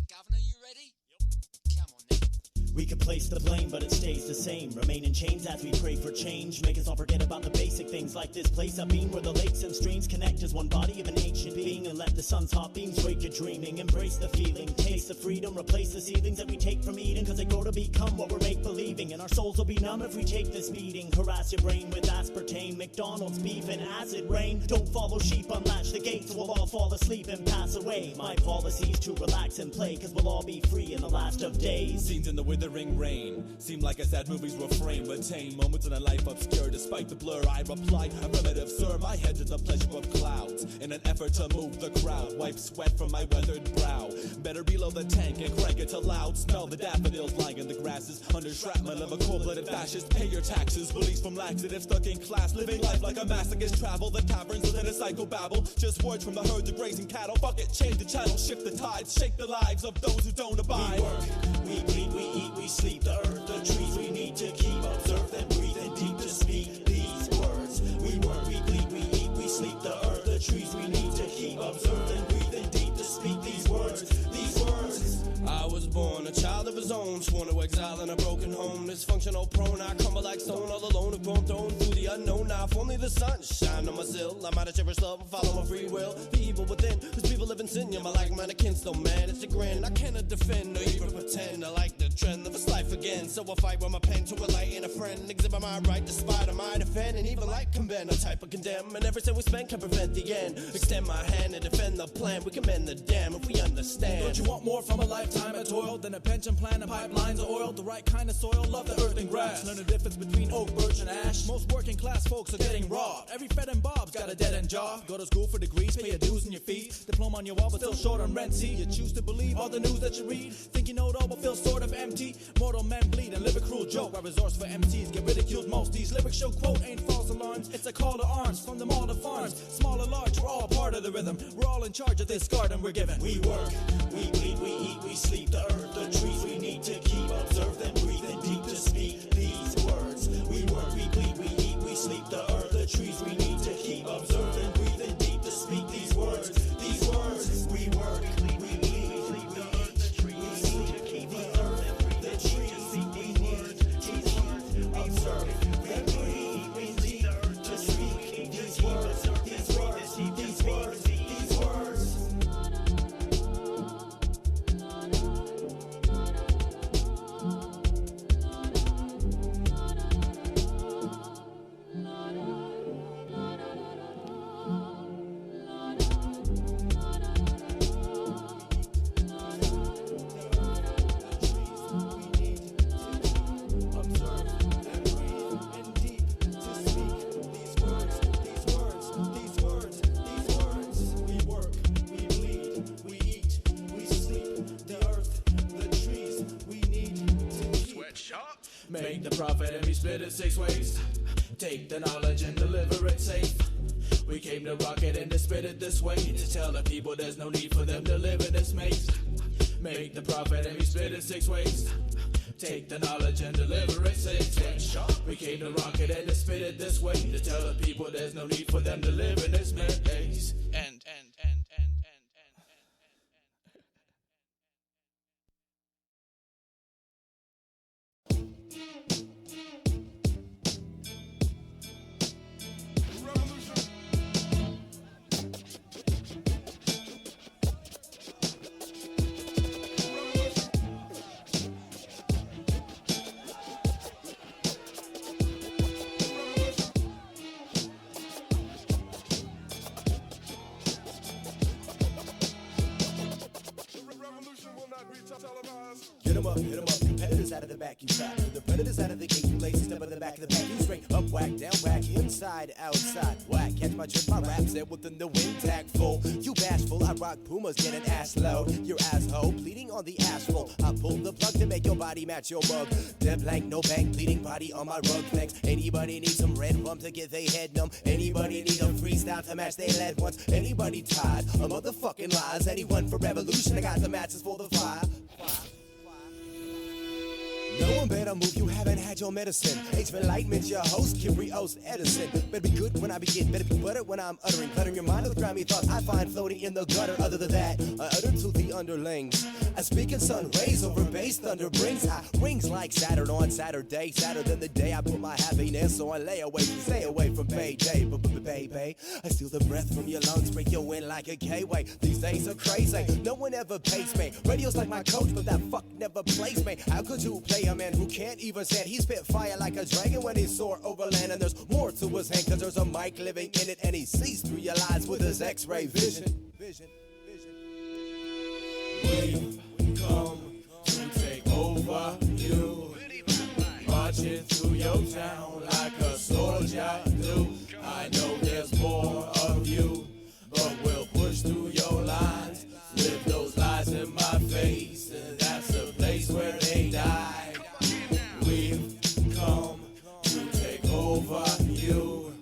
Governor, you ready? Come on now. We could place the blame, but it stays the same. Remain in chains as we pray for change. Make us all forget about the basic things like this place I've been, where the lakes and streams connect as one body of an ancient being. And let the sun's hot beams wake your dreaming. Embrace the feeling, taste the freedom, replace the ceilings that we take from Eden. Cause they grow to become what we're make-believing. And our souls will be numb if we take this beating. Harass your brain with aspartame, McDonald's beef and acid rain. Don't follow sheep, unlatch the gates, we'll all fall asleep and pass away. My policy's to relax and play, cause we'll all be free in the last of days. Scenes in the withering rain seem like a sad movie's refrain, but tame moments in a life obscure. Despite the blur, I reply, I'm primitive, sir. My head is the pleasure of clouds. In an effort to move the crowd, wipe sweat from my weathered brow. Better reload the tank and crank it to loud. Smell the daffodils lying in the grasses under shrapnel of a cold-blooded fascist. Pay your taxes, released from laxative, stuck in class, living life like a masochist. Travel the taverns within a psychobabble. Just words from the herd to grazing cattle. Fuck it, change the channel, shift the tides, shake the lives of those who don't abide. We work, we bleed, we eat, we sleep. The earth, the trees we need to keep. Observe and breathe and deep to speak these words. We work, we bleed, we eat, we sleep. The earth, the trees we need to keep. Observe and breathe and deep to speak these words. These words. I was born a child of his own, sworn to exile in a broken home. Dysfunctional prone, I crumble like stone, all alone, a grown thrown through the unknown. Now if only the sun shine on my sill, I might have cherished love and follow my free will. The evil within, whose people live in sin, you're my like-minded kin, so man, it's a grin. I cannot defend or even pretend I like the trend of this life again. So I fight with my pen to enlighten a friend, exhibit my right despite my defend, and even like convent, a type of condemn. And every cent we spend can prevent the end. Extend my hand and defend the plan, we can mend the dam if we understand. Don't you want more from a lifetime of toil than a pension plan and pipelines of oil? The right kind of soil, love the earth and grass. Learn the difference between oak, birch, and ash. Most working class folks are getting robbed. Every Fed and Bob's got a dead-end job. Go to school for degrees, pay your dues and your fees. Diploma on your wall, but still short on rent. See, you choose to believe all the news that you read. Think you know it all, but feel sort of empty. Mortal men bleed and live a cruel joke. Why resource for MCs get ridiculed most. These lyrics show quote ain't false alarms. It's a call to arms from them all to farms. Small or large, we're all part of the rhythm. We're all in charge of this garden we're given. We work, we bleed, we eat, we sleep. The earth, the trees we need to keep. Observe them, breathe and deep to speak these words. We work, we bleed, we eat, we sleep. The earth, the trees we need to keep. Observe and breathe and deep to speak these words. These words. We work, we bleed, we sleep. The earth, the trees we need to keep. The earth and breathe the trees. Speak these words. These words. Observe and breathe. We need the earth to speak these words. These words. These words. These words. Make the profit and we split it 6 ways. Take the knowledge and deliver it safe. We came to rock it and to spit it this way. To tell the people there's no need for them to live in this maze. Make the profit and we split it 6 ways. Take the knowledge and deliver it safe. We came to rock it and to spit it this way. To tell the people there's no need for them to live in this maze. And hit 'em up, competitors out of the back, you trap. The predators out of the gate, you lazy, step in the back of the back. You straight up, whack, down, whack, inside, outside, whack. Catch my trip, my raps there within the wind tag full. You bashful, I rock Pumas, get an ass load. Your asshole, bleeding on the asphalt. I pull the plug to make your body match your mug. Dead blank, no bank, bleeding body on my rug, thanks. Anybody need some red rum to get they head numb? Anybody need a freestyle to match they lead once? Anybody tired of motherfucking lies? Anyone for revolution? I got the matches for the fire. No one better move, you haven't had your medicine. Age of enlightenment, your host, Kyrios Edison. Better be good when I begin, better be butter when I'm uttering. Cluttering your mind with grimy thoughts I find floating in the gutter. Other than that, I utter to the underlings. I speak in sun rays over bass, thunder brings high rings like Saturn on Saturday. Sadder than the day I put my happiness on layaway. Stay away from payday, baby. I steal the breath from your lungs, break your wind like a K-way. These days are crazy, no one ever pays me. Radio's like my coach, but that fuck never plays me. How could you play a man who can't even stand? He spit fire like a dragon when he soar over land. And there's more to his hand, cause there's a mic living in it. And he sees through your lies with his x-ray vision. We've come to take over you, marching through your town like a soldier do. I know there's more of you, but we'll push through your lines, live those lies in my face, and that's the place where they die. We've come to take over you,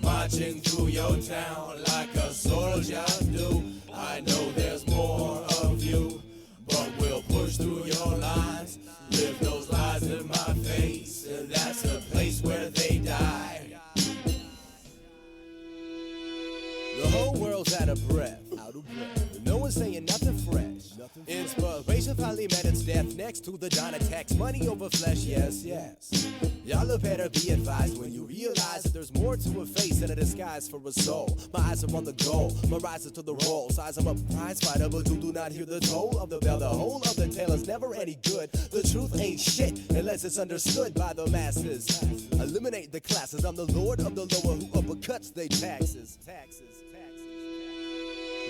marching through your town like a soldier do. I know there's more of you, but we'll push through your lines, live those lies in my face, and that's the place where they die. The whole world's out of breath. No one's saying nothing fresh. Inspiration finally met its death next to the Dynatex. Money over flesh, yes. Y'all had better be advised when you realize that there's more to a face than a disguise for a soul. My eyes are on the goal, my rise is to the roll. Size I'm a prize fighter, but you do not hear the toll of the bell. The whole of the tale is never any good. The truth ain't shit unless it's understood by the masses. Eliminate the classes. I'm the lord of the lower who uppercuts they taxes.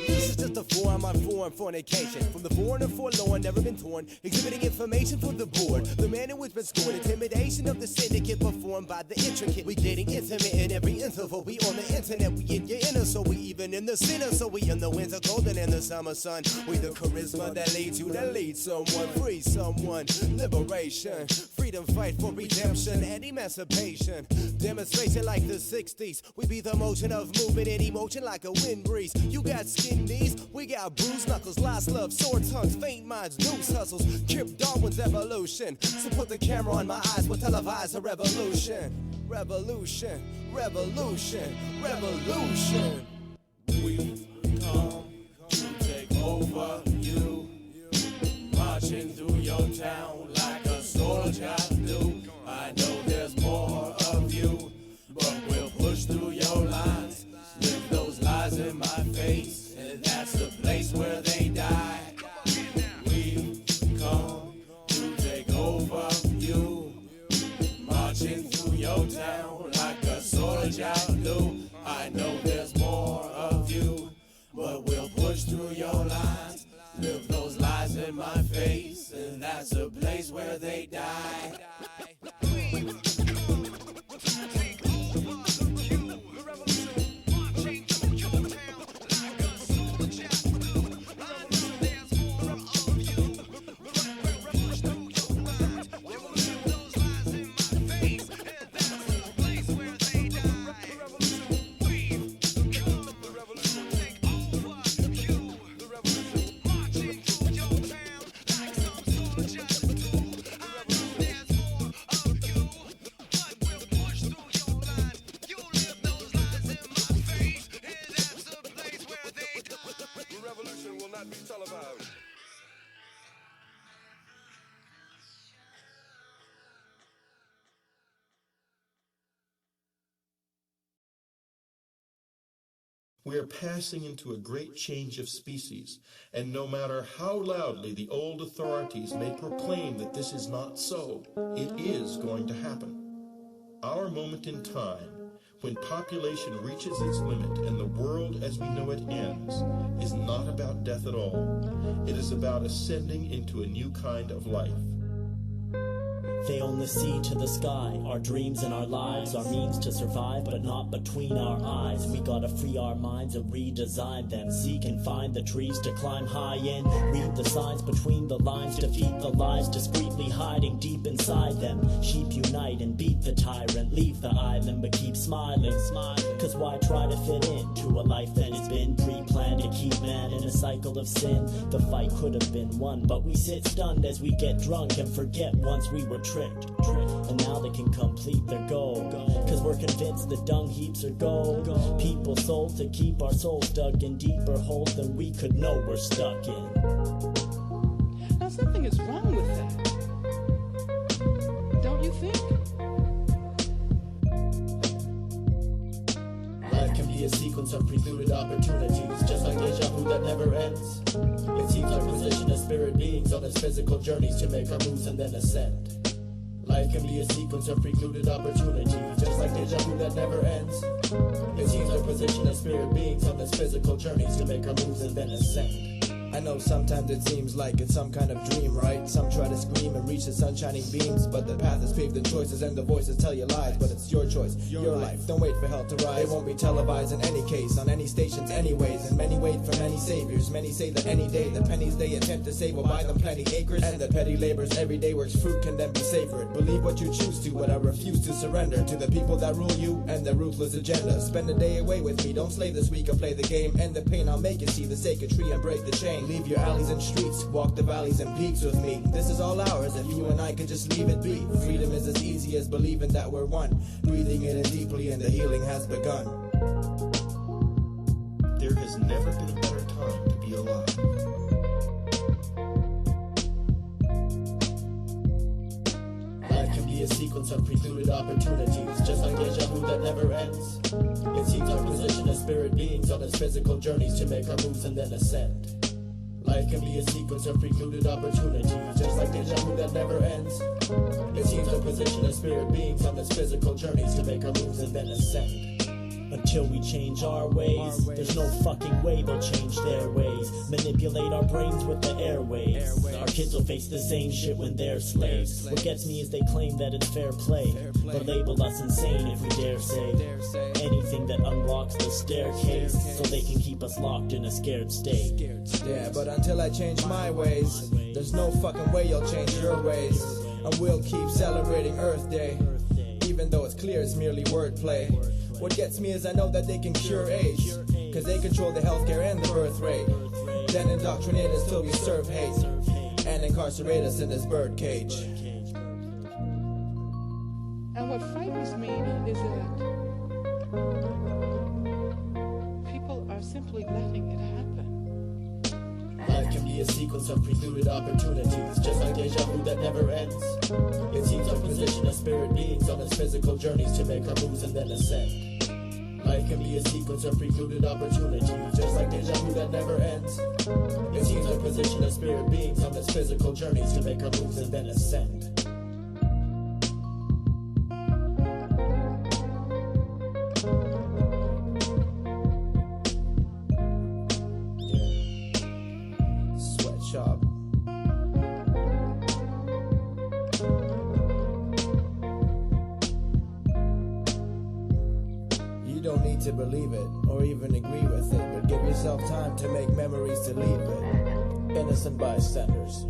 This is just a form on foreign fornication. From the born and forlorn, never been torn. Exhibiting information for the board. The man who has been scored. Intimidation of the syndicate performed by the intricate. We getting intimate in every interval. We on the internet. We in your inner, so we even in the center. So we in the winter cold and in the summer sun. We the charisma that leads you, that leads someone. Free someone. Liberation. Freedom fight for redemption and emancipation. Demonstration like the 60s. We be the motion of movement and emotion like a wind breeze. You got skin knees, we got bruised knuckles, lost love, sore tongues, faint minds, loose hustles. Kip Darwin's evolution. So put the camera on my eyes, we'll televise a revolution. Revolution, revolution, revolution. We come to take over you, marching through your town like a soldier do. I know there's more of you, but we'll push through your lines. Live those lies in my face, and that's the place where they die. We come to take over you, marching through your town like a soldier do. I know there's more of you, but we'll push through your lines. Live those lies in my face, and that's the place where they die. We are passing into a great change of species, and no matter how loudly the old authorities may proclaim that this is not so, it is going to happen. Our moment in time, when population reaches its limit and the world as we know it ends, is not about death at all. It is about ascending into a new kind of life. They own the sea to the sky, our dreams and our lives, our means to survive, but not between our eyes. We gotta free our minds and redesign them. Seek and find the trees to climb high in. Read the signs between the lines, defeat the lies discreetly hiding deep inside them. Sheep unite and beat the tyrant, leave the island but keep smiling. Cause why try to fit into a life that has been pre-planned to keep man in a cycle of sin? The fight could have been won, but we sit stunned as we get drunk and forget once we were tricked. And now they can complete their goal, cause we're convinced the dung heaps are gold. People sold to keep our souls dug in deeper holes than we could know we're stuck in. Now something is wrong with that, don't you think? Life can be a sequence of preluded opportunities, just like deja vu that never ends. It seems our position as spirit beings on its physical journeys to make our moves and then ascend. Life can be a sequence of precluded opportunities, just like deja vu that never ends. It seems our position as spirit beings on this physical journey to make our moves and then ascend. I know sometimes it seems like it's some kind of dream, right? Some try to scream and reach the sun shining beams, but the path is paved in choices and the voices tell you lies. But it's your choice, your life. Don't wait for hell to rise. It won't be televised in any case, on any stations anyways. And many wait for many saviors. Many say that any day the pennies they attempt to save will buy them plenty acres. And the petty labor's everyday works fruit can then be savored. Believe what you choose to, but I refuse to surrender to the people that rule you and their ruthless agenda. Spend a day away with me, don't slave this week or play the game. End the pain, I'll make you see the sacred tree and break the chain. Leave your alleys and streets, walk the valleys and peaks with me. This is all ours if you and I could just leave it be. Freedom is as easy as believing that we're one. Breathing it in deeply and the healing has begun. There has never been a better time to be alive. Life can be a sequence of precluded opportunities, just like deja vu that never ends. It seems our position as spirit beings on its physical journeys to make our moves and then ascend. Life can be a sequence of precluded opportunities, just like deja vu that never ends. It seems our position as spirit beings on this physical journeys to make our moves and then ascend. Until we change our ways, there's no fucking way they'll change their ways. Manipulate our brains with the airwaves. Our kids will face the same shit when they're slaves. What gets me is they claim that it's fair play, but label us insane if we dare say anything that unlocks the staircase, so they can keep us locked in a scared state. Yeah, but until I change my ways, there's no fucking way you'll change your ways. And we'll keep celebrating Earth Day, even though it's clear it's merely wordplay. What gets me is I know that they can cure AIDS, cause they control the healthcare and the birth rate. Then indoctrinate us till we serve hate, and incarcerate us in this birdcage. And what frightens me is that people are simply letting it happen. Life can be a sequence of precluded opportunities, just like deja vu that never ends. It seems our position as spirit beings on its physical journeys to make our moves and then ascend. Life can be a sequence of precluded opportunities, just like deja vu that never ends. It seems our position as spirit beings on its physical journeys to make our moves and then ascend. Sweatshop. You don't need to believe it or even agree with it, but give yourself time to make memories to leave it. Innocent bystanders.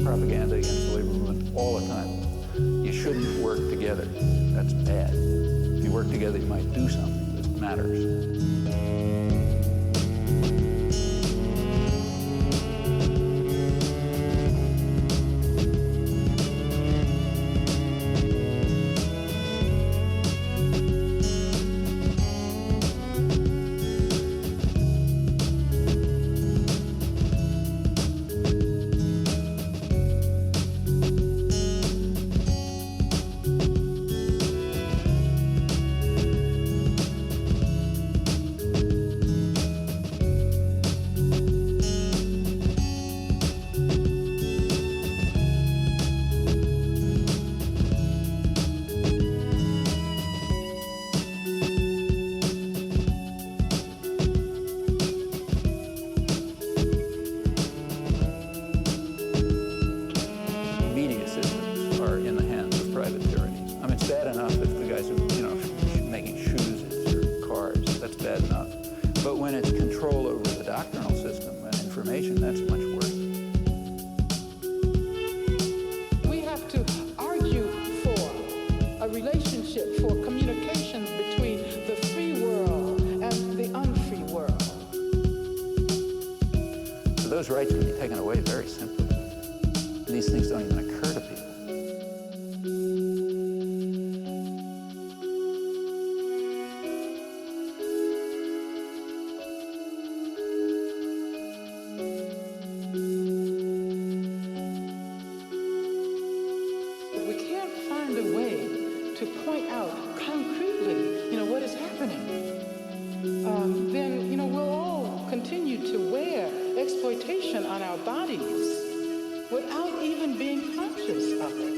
Propaganda against the labor movement all the time. You shouldn't work together. That's bad. If you work together, you might do something that matters. Those rights can be taken away very simply. These things don't even occur to people. We can't find a way to point out concretely, what is happening. Then, we'll all continue to wear exploitation on our bodies without even being conscious of it.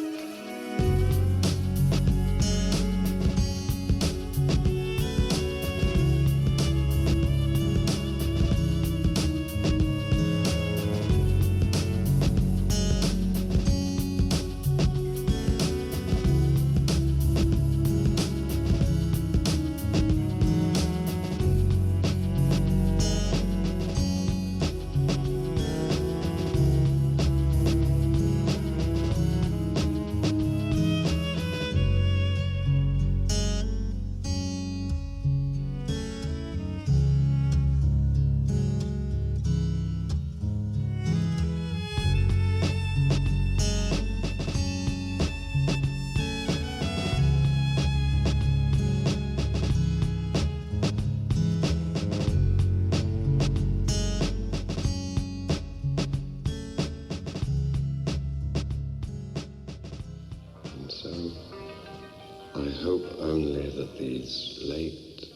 hope only that these late,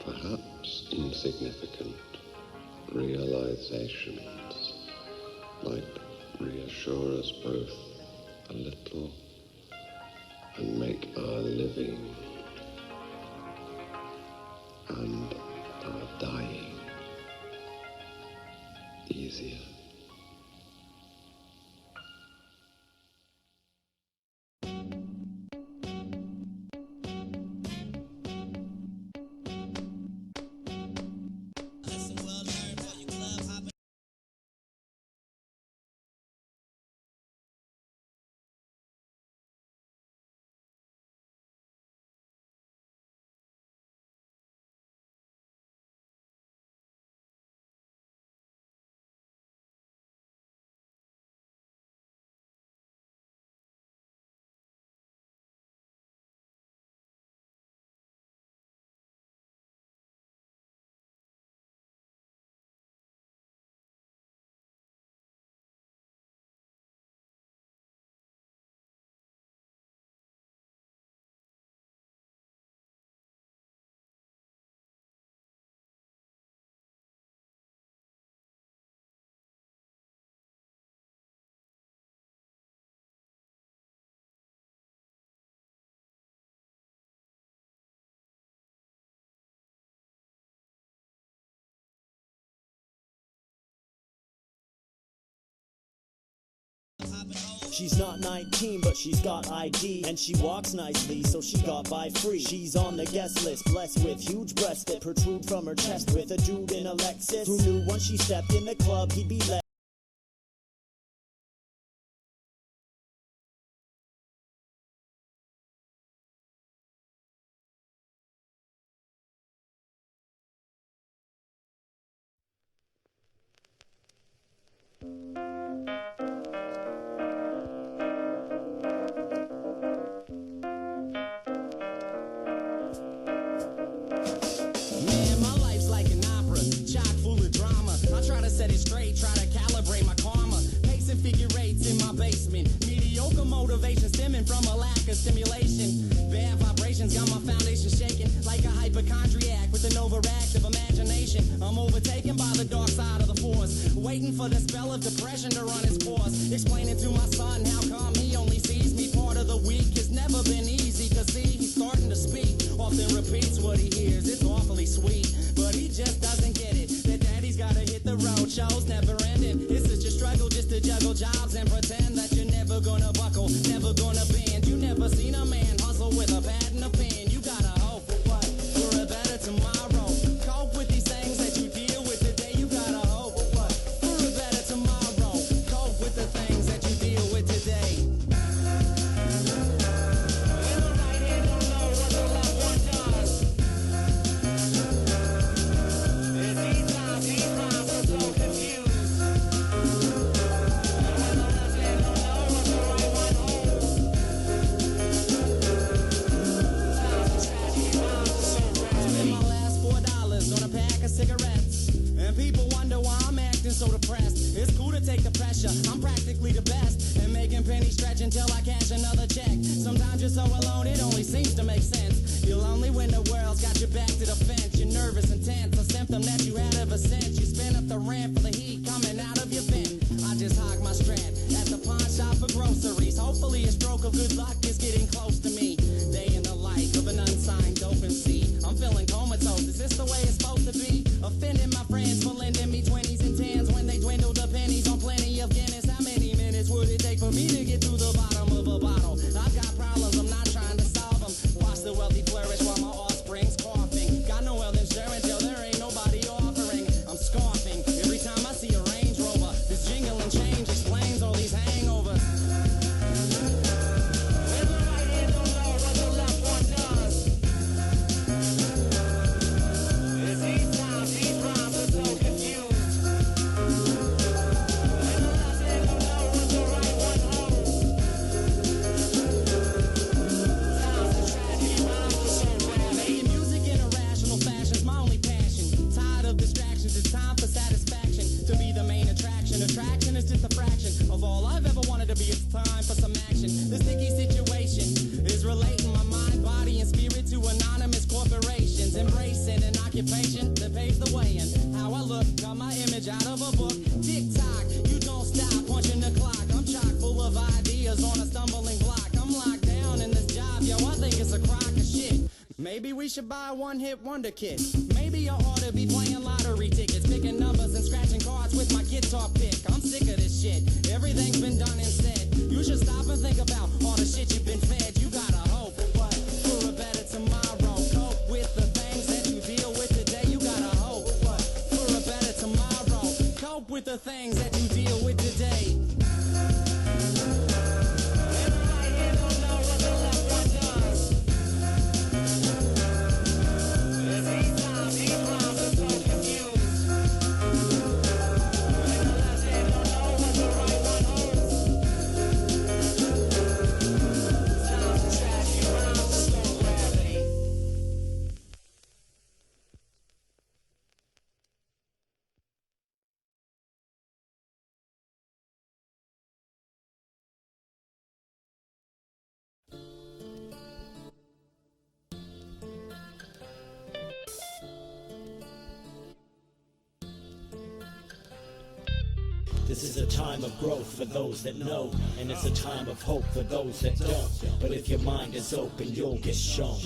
perhaps insignificant, realizations might reassure us both a little and make our living and our dying easier. She's not 19, but she's got ID, and she walks nicely, so she got by free. She's on the guest list, blessed with huge breasts that protrude from her chest, with a dude in a Lexus who knew once she stepped in the club he'd be let. Every time I see Maybe we should buy a one-hit wonder kit. Maybe I ought to be playing lottery tickets, picking numbers and scratching cards with my guitar pick. I'm sick of this shit. Everything's been done instead. You should stop and think about all the shit you've been fed. You gotta hope for a better tomorrow. Cope with the things that you deal with today. You gotta hope for a better tomorrow. Cope with the things that you deal with today. This is a time of growth for those that know, and it's a time of hope for those that don't. But if your mind is open, you'll get shown.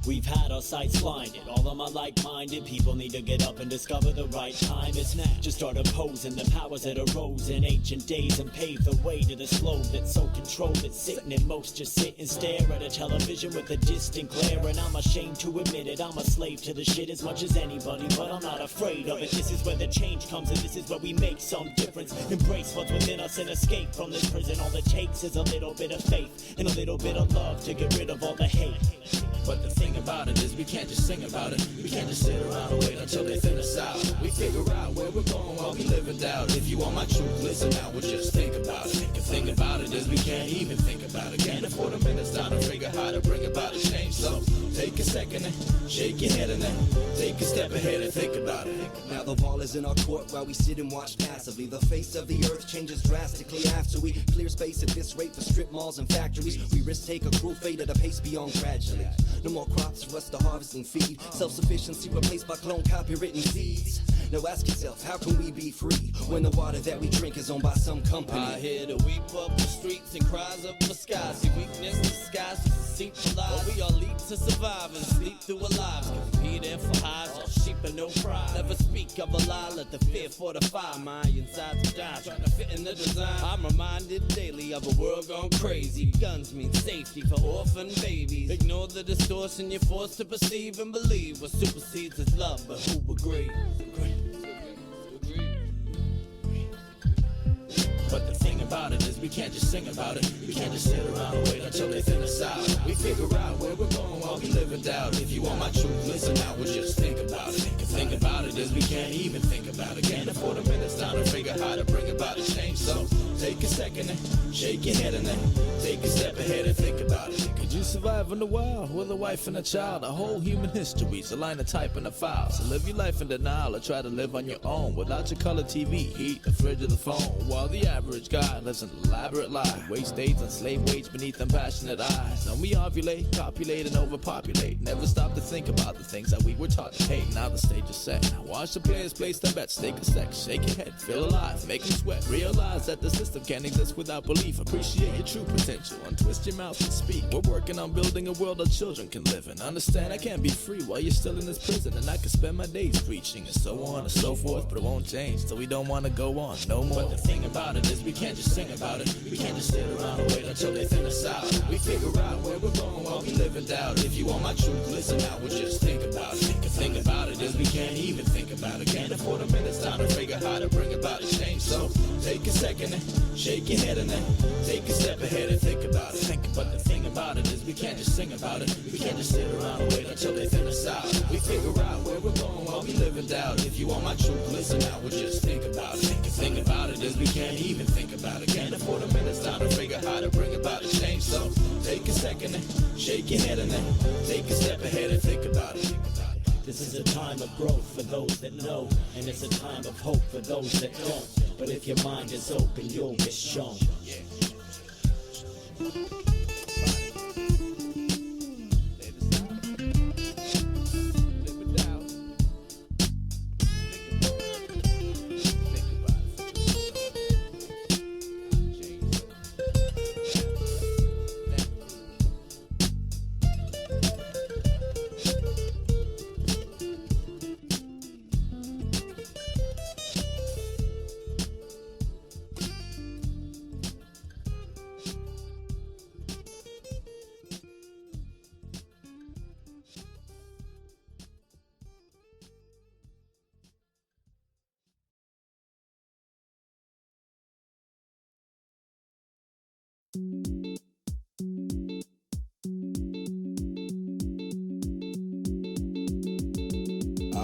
We've had our sights blinded. All of my like-minded people need to get up and discover the right time is now. Just start opposing the powers that arose in ancient days and pave the way to the slow that's so controlled it's sickening. Most just sit and stare at a television with a distant glare, and I'm ashamed to admit it. I'm a slave to the shit as much as anybody, but I'm not afraid of it. This is where the change comes, and this is where we make some difference. Embrace what's within us and escape from this prison. All it takes is a little bit of faith and a little bit of love to get rid of all the hate. But the thing about it is we can't just sing about it. We can't just sit around and wait until they thin us out. We figure out where we're going while we live in doubt. If you want my truth, listen now, we'll just think about it. The thing about it is we can't even think about it. Can't afford a minute's time to figure how to bring about a change. So take a second and shake your head and then take a step ahead and think about it. Now the ball is in our court while we sit and watch passively. The face of the earth changes drastically after we clear space at this rate for strip malls and factories. We risk take a cruel fate at a pace beyond gradually. No more crops for us to harvest and feed. Self-sufficiency replaced by clone copywritten seeds. Now ask yourself, how can we be free when the water that we drink is owned by some company? I hear the weep up the streets and cries up the sky. See weakness disguised as deceitful lies. But we all leap to survive and sleep through our lives. Competing for highs, all sheep and no pride. Never speak of a lie, let the fear fortify my insides to die. Trying to fit in the design. I'm reminded daily of a world gone crazy. Guns mean safety for orphan babies. Ignore the distortion you're forced to perceive and believe. What supersedes is love, but who agrees? But the thing about it is we can't just sing about it. We can't just sit around and wait until they thin us out. We figure out where we're going while we live in doubt. If you want my truth, listen now, we'll just think about it. The thing about it is we can't even think about it. Can't afford a minute's time to figure how to bring about a change. So take a second and shake your head and then take a step ahead and think about it. Could you survive in the wild with a wife and a child? A whole human history's a line of type and a file. So live your life in denial or try to live on your own without your color TV, heat, the fridge, or the phone. While the average guy lives an elaborate lie, waste days on slave wage beneath compassionate eyes. Then we ovulate, copulate, and overpopulate. Never stop to think about the things that we were taught to hate. Now the stage is set. Watch the players place their bets. Take a sec, shake your head, feel alive, make them sweat. Realize that the system can't exist without belief. Appreciate your true potential, untwist your mouth and speak. We're working on building a world that children can live in. Understand I can't be free while you're still in this prison, and I can spend my days preaching and so on and so forth, but it won't change, so we don't want to go on no more. But the thing about it is we can't just sing about it. We can't just sit around and wait until they thin us out. We figure out where we're going while we live in doubt. If you want my truth, listen now, we'll just think about it. The thing about it is we can't even think about it. Can't afford a minute's time to figure how to bring about a change. So take a second and shake your head and then take a step ahead and think about it. But the thing about it is we can't just sing about it. We can't just sit around and wait until they thin us out. We figure out where we're going while we live in doubt. If you want my truth, listen now, we'll just think about it. The thing about it is we can't even think about it. Can't afford a minute's time to figure how to bring about a change. So take a second and shake your head and then take a step ahead and think about it. This is a time of growth for those that know, and it's a time of hope for those that don't. But if your mind is open, you'll get shown.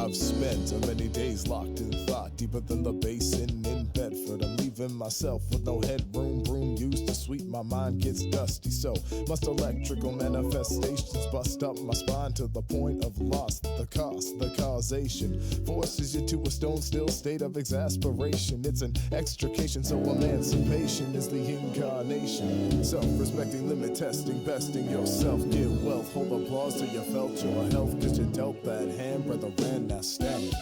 I've spent many days locked in thought, deeper than the basin in Bedford. I'm leaving myself with no headroom, broom used to sweep my mind gets dusty. So must electrical manifestations bust up my spine to the point of loss. The cost, the causation forces you to a stone still state of exasperation. It's an extrication, so emancipation is the incarnation. Self-respecting, limit testing, besting yourself. Get wealth, hold applause till you felt your health, cause you dealt that hand, brother, ran now stand.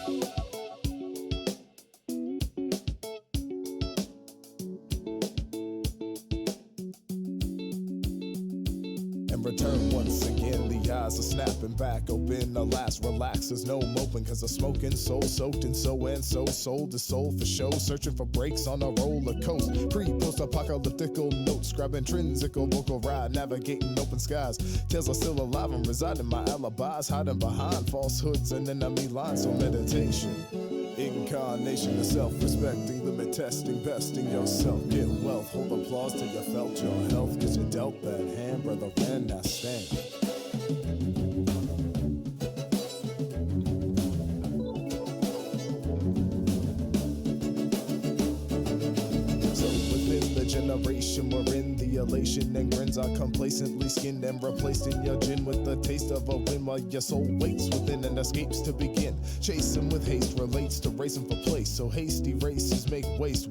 Return once again, the eyes are snapping back open. Alas, relax, there's no moping, cause a smoking soul soaked in so and so, sold his soul for show, searching for breaks on a roller coast. Pre-post-apocalyptical notes, grab intrinsical vocal ride, navigating open skies. Tales are still alive and reside in my alibis, hiding behind falsehoods and enemy lines. So meditation, incarnation of self-respecting, limit testing, besting yourself. Get wealth, hold applause till you felt your health, cause you dealt that hand, brother, and now stand. So within the generation, we're in the elation and grins are complacently skinned and replaced in your gin with the taste of a win, while your soul waits within and escapes to begin. Chasing with haste relates to racing for place, so hasty races make waste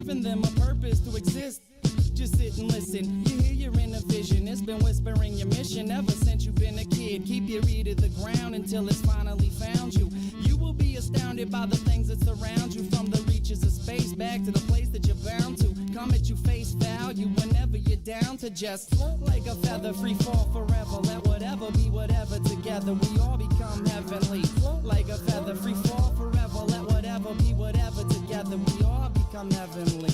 giving them a purpose to exist. Just sit and listen. You hear you're in a vision. It's been whispering your mission ever since you've been a kid. Keep your ear to the ground until it's finally found you. You will be astounded by the things that surround you, from the reaches of space back to the place that you're bound to. Come at you face value whenever you're down to just float like a feather, free fall forever. Let whatever be whatever. Together we all become heavenly. Float like a feather, free fall forever. Let whatever be whatever. Together we all become heavenly.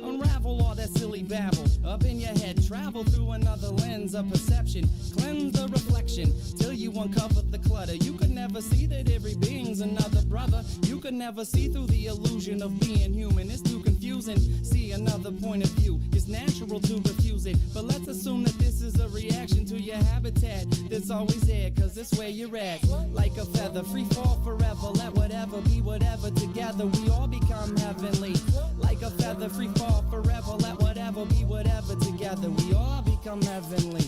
Unravel all that silly babble up in your head. Travel through another lens of perception. Cleanse the reflection till you uncover the clutter. You could never see that every being's another brother. You could never see through the illusion of being human. It's too confusing. See another point of view. It's natural to refuse it, but let's assume that this is a reaction to your habitat that's always there, cause it's where you're at. Like a feather, free fall forever. Let whatever be whatever. Together we all become heavenly. Like a feather, free fall forever. Let whatever be whatever. Together we all become heavenly.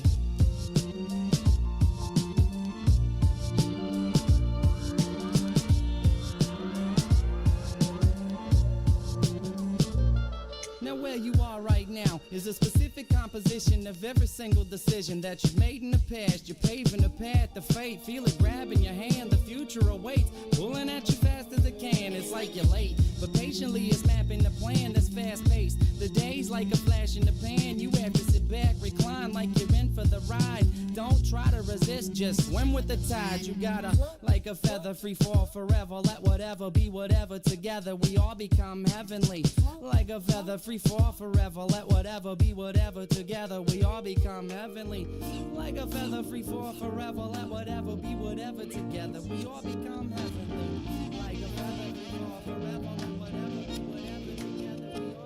Now where you are right now is a specific composition of every single decision that you've made in the past. You're paving a path to fate. Feel it grabbing your hand. The future awaits, pulling at you fast as it can. It's like you're late, but patiently it's mapping the plan that's fast paced. The day's like a flash in the pan. You have to sit back, recline like you're in for the ride. Don't try to resist, just swim with the tide. You gotta, like a feather, free fall forever. Let whatever be whatever. Together we all become heavenly. Like a feather, free fall forever. Let whatever be whatever. Together we all become heavenly. Like a feather, free fall forever. Let whatever be whatever. Together we all become heavenly. Like a feather, free fall forever. Let whatever be whatever. Together we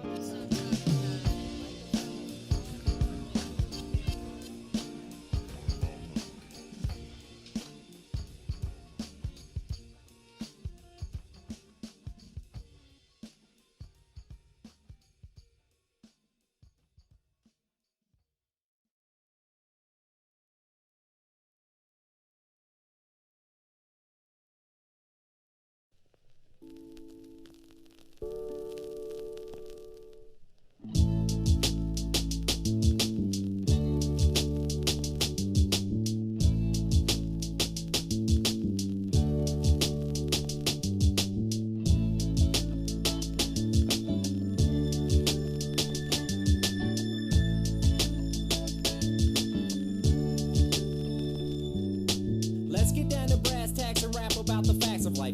all become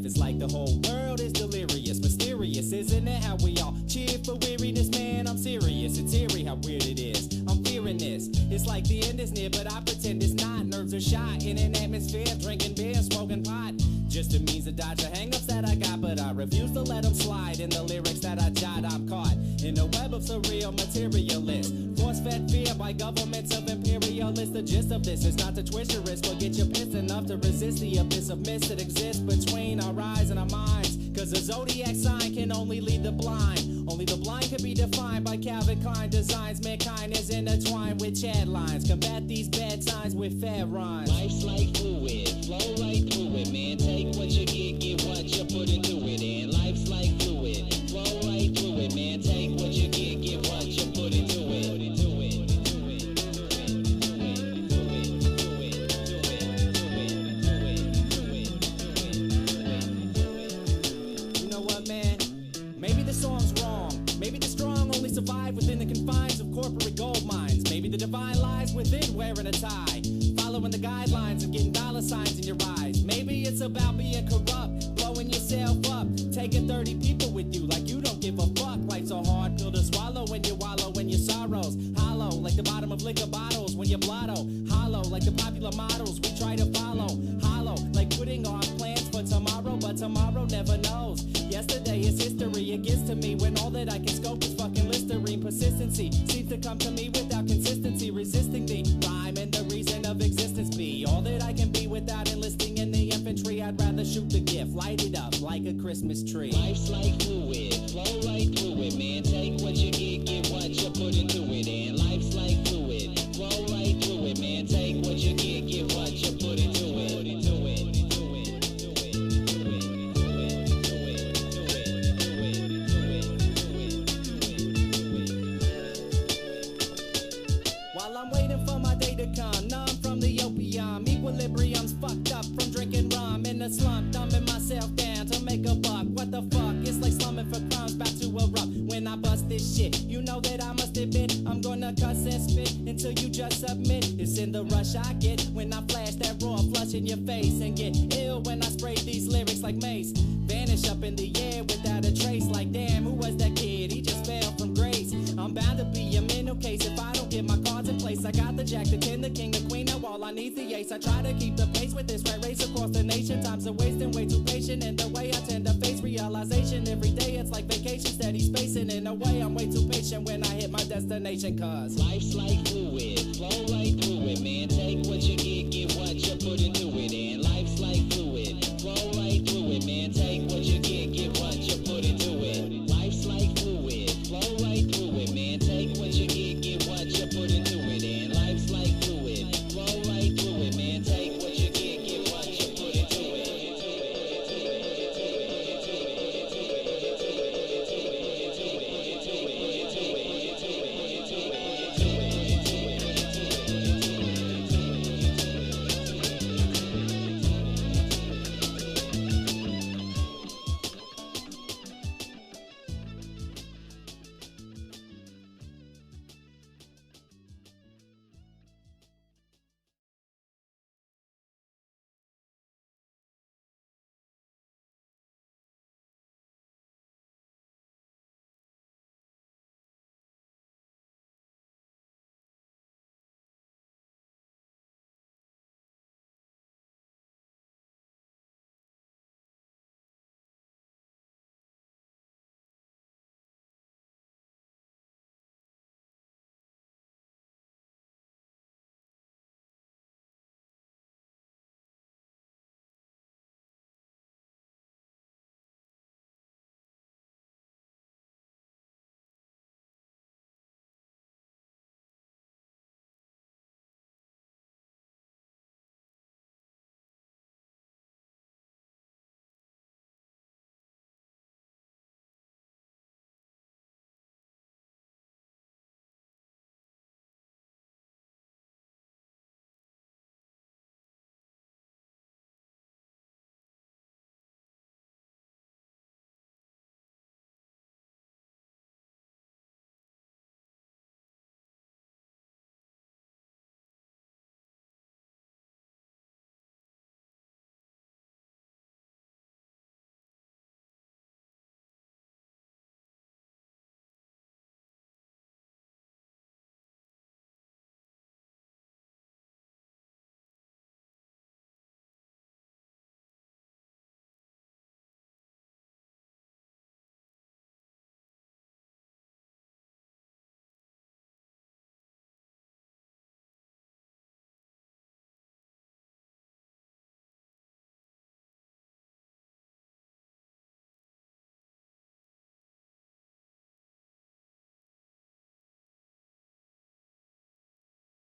It's like the whole world is delirious, mysterious, isn't it? How we all cheer for weariness, man, I'm serious. It's eerie how weird it is. I'm fearing this. It's like the end is near, but I pretend it's not. Nerves are shot in an atmosphere, drinking beer, smoking pot. Just a means to dodge the hang-ups that I got, but I refuse to let them slide. In the lyrics that I jot, I'm caught in a web of surreal materialists. Force-fed fear by governments of imperialists. The gist of this is not to twist your wrist, but get you pissed enough to resist the abyss of mist that exists between our eyes and our minds. Cause a zodiac sign can only lead the blind. Only the blind can be defined by Calvin Klein designs. Mankind is intertwined with Chad lines. Combat these bad signs with fair rhymes. Life's like fluid, flow right through it, man. Take what you get what you put into it. And life's like fluid, flow right through it, man. Take what you get what you put into it. Survive within the confines of corporate gold mines. Maybe the divine lies within wearing a tie, following the guidelines of getting dollar signs in your eyes. Maybe it's about being corrupt, blowing yourself up, taking 30 people with you like you don't give a fuck. Life's a hard pill to swallow when you wallow in your sorrows. Hollow like the bottom of liquor bottles when you blotto. Hollow like the popular models we try to follow. Hollow like putting on plans for tomorrow, but tomorrow never knows. Yesterday is history. It gets to me when all that I can scope is fucking Listerine. Persistency seems to come to me without consistency. Resisting the rhyme and the reason of existence be all that I can be without enlisting in the infantry. I'd rather shoot the gift, light it up like a Christmas tree. Life's like fluid, flow right through it, man. Take what you get what you put into it. And life's like fluid, flow right through it. while I'm waiting for my day to come. Numb from the opium, equilibrium's fucked up from drinking rum. In the slump, dumbing myself down to make a buck. What the fuck? It's like slumming for crumbs, about to erupt. When I bust this shit, you know that I must admit I'm gonna cuss and spit until you just submit. It's in the rush I get when I flash that raw flush in your face, and get ill when I spray these lyrics like mace. Vanish up in the air without a trace. Like damn, who was that kid? He just fell from grace. I'm bound to be a mental case if I don't get my cards in place. I got the jack, the 10, the king, the queen. Now all I need's the ace. I try to keep the pace with this rat race across the nation. Times are wasting, way too patient in the way I tend to face realization. Every day it's like vacation, steady spacing. In a way I'm way too patient when I hit my destination. Cause life's like fluid, flow like